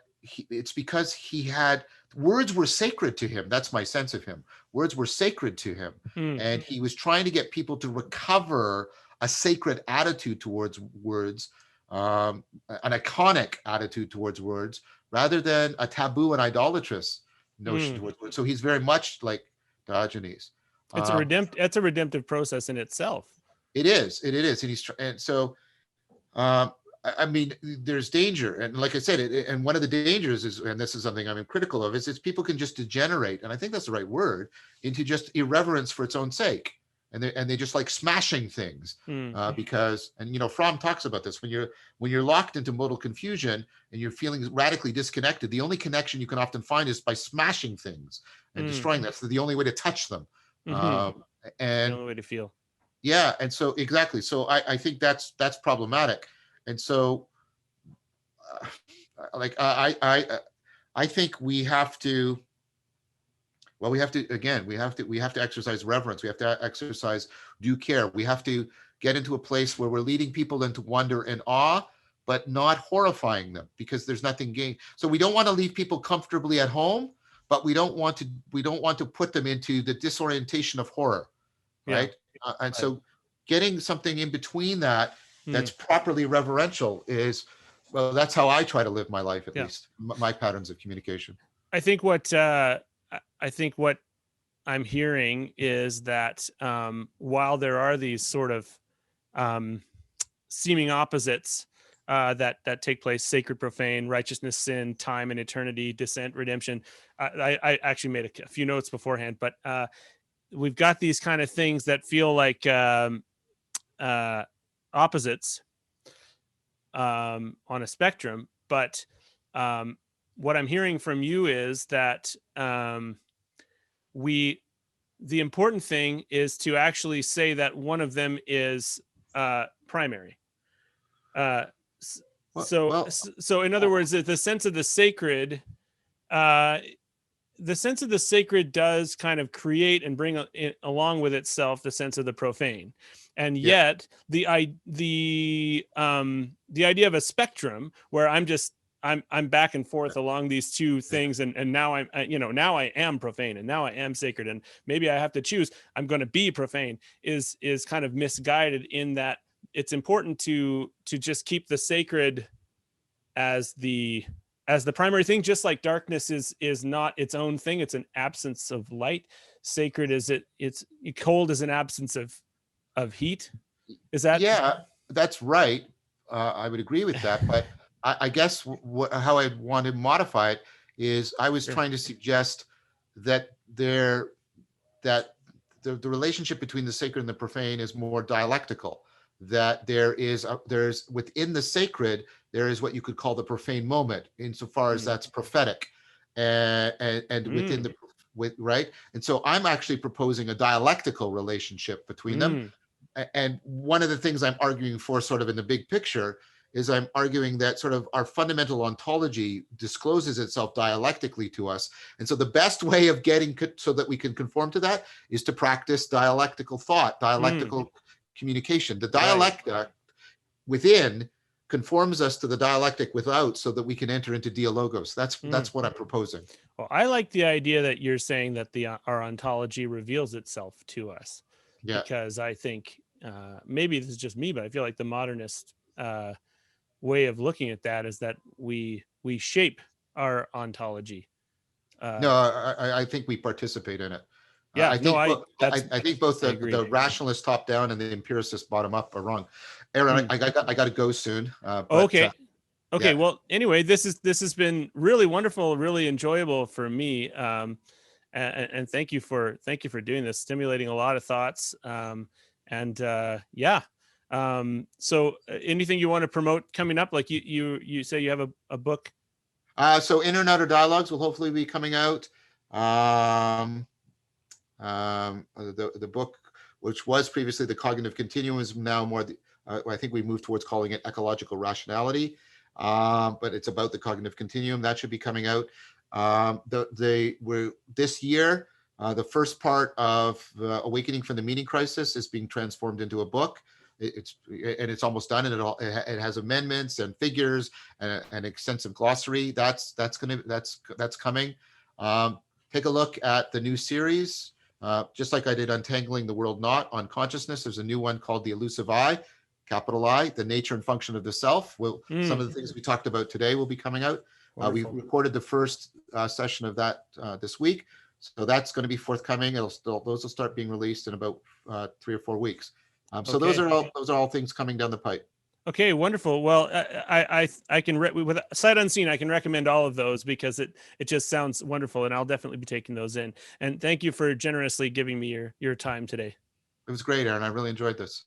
it's because he had words were sacred to him. That's my sense of him. Words were sacred to him, Mm, and he was trying to get people to recover a sacred attitude towards words, an iconic attitude towards words, rather than a taboo and idolatrous notion mm. towards words. So he's very much like Diogenes. Uh, It's a redemptive process in itself. it is, and so I mean, there's danger, and like I said, and one of the dangers is, and this is something I'm critical of, is people can just degenerate, and I think that's the right word, into just irreverence for its own sake, and they just like smashing things, Mm, because, and you know, Fromm talks about this, when you're locked into modal confusion and you're feeling radically disconnected, the only connection you can often find is by smashing things and mm, destroying them. That's the only way to touch them, mm-hmm. It's the and only way to feel. yeah, and so exactly. So I think that's problematic. And so uh, like I think we have to, well, we have to, again, we have to exercise reverence. We have to exercise due care. We have to get into a place where we're leading people into wonder and awe, but not horrifying them, because there's nothing gained. So we don't want to leave people comfortably at home, but we don't want to put them into the disorientation of horror, Yeah. right? And so getting something in between that that's properly reverential is, well, that's how I try to live my life, at least my patterns of communication. I think what I'm hearing is that while there are these sort of seeming opposites that take place: sacred, profane, righteousness, sin, time and eternity, descent, redemption. I actually made a few notes beforehand, but we've got these kind of things that feel like opposites on a spectrum. But what I'm hearing from you is that the important thing is to actually say that one of them is primary. So in other words, the sense of the sacred, does kind of create and bring along with itself the sense of the profane, and yet the idea of a spectrum where I'm back and forth along these two things, and now now I am profane and now I am sacred, and maybe I have to choose, I'm going to be profane, is kind of misguided, in that it's important to just keep the sacred as the primary thing, just like darkness is not its own thing. It's an absence of light. Sacred is it's cold is an absence of heat. Is that? Yeah, that's right. I would agree with that, but I guess how I want to modify it is I was trying to suggest that the relationship between the sacred and the profane is more dialectical. That there's within the sacred, there is what you could call the profane moment, insofar as that's prophetic, and within right. And so I'm actually proposing a dialectical relationship between them. And one of the things I'm arguing for, sort of in the big picture, is I'm arguing that sort of our fundamental ontology discloses itself dialectically to us. And so the best way of getting so that we can conform to that is to practice dialectical thought, dialectical communication. The dialectic within conforms us to the dialectic without, so that we can enter into dialogos. That's what I'm proposing. Well, I like the idea that you're saying that our ontology reveals itself to us. Because I think maybe this is just me, but I feel like the modernist way of looking at that is that we shape our ontology. No, I think we participate in it. Yeah, I think both the rationalist top down and the empiricist bottom up are wrong. Aaron, I got to go soon. Okay. Well, anyway, this has been really wonderful, really enjoyable for me. And thank you for doing this, stimulating a lot of thoughts. So anything you want to promote coming up? Like you say you have a book. So Inner and Outer Dialogues will hopefully be coming out. The book, which was previously The Cognitive Continuum, is now more I think we moved towards calling it Ecological Rationality, but it's about the cognitive continuum. That should be coming out. This year, the first part of Awakening from the Meaning Crisis is being transformed into a book. It's almost done, and it has amendments and figures and an extensive glossary. That's coming. Take a look at the new series. Just like I did Untangling the World Knot on consciousness, there's a new one called The Elusive I, capital I, the nature and function of the self. Some of the things we talked about today will be coming out. We recorded the first session of that this week, so that's going to be forthcoming. Those will start being released in about 3 or 4 weeks. So those are all things coming down the pipe. Okay, wonderful. Well, I can with sight unseen, I can recommend all of those because it just sounds wonderful, and I'll definitely be taking those in. And thank you for generously giving me your time today. It was great, Aaron. I really enjoyed this.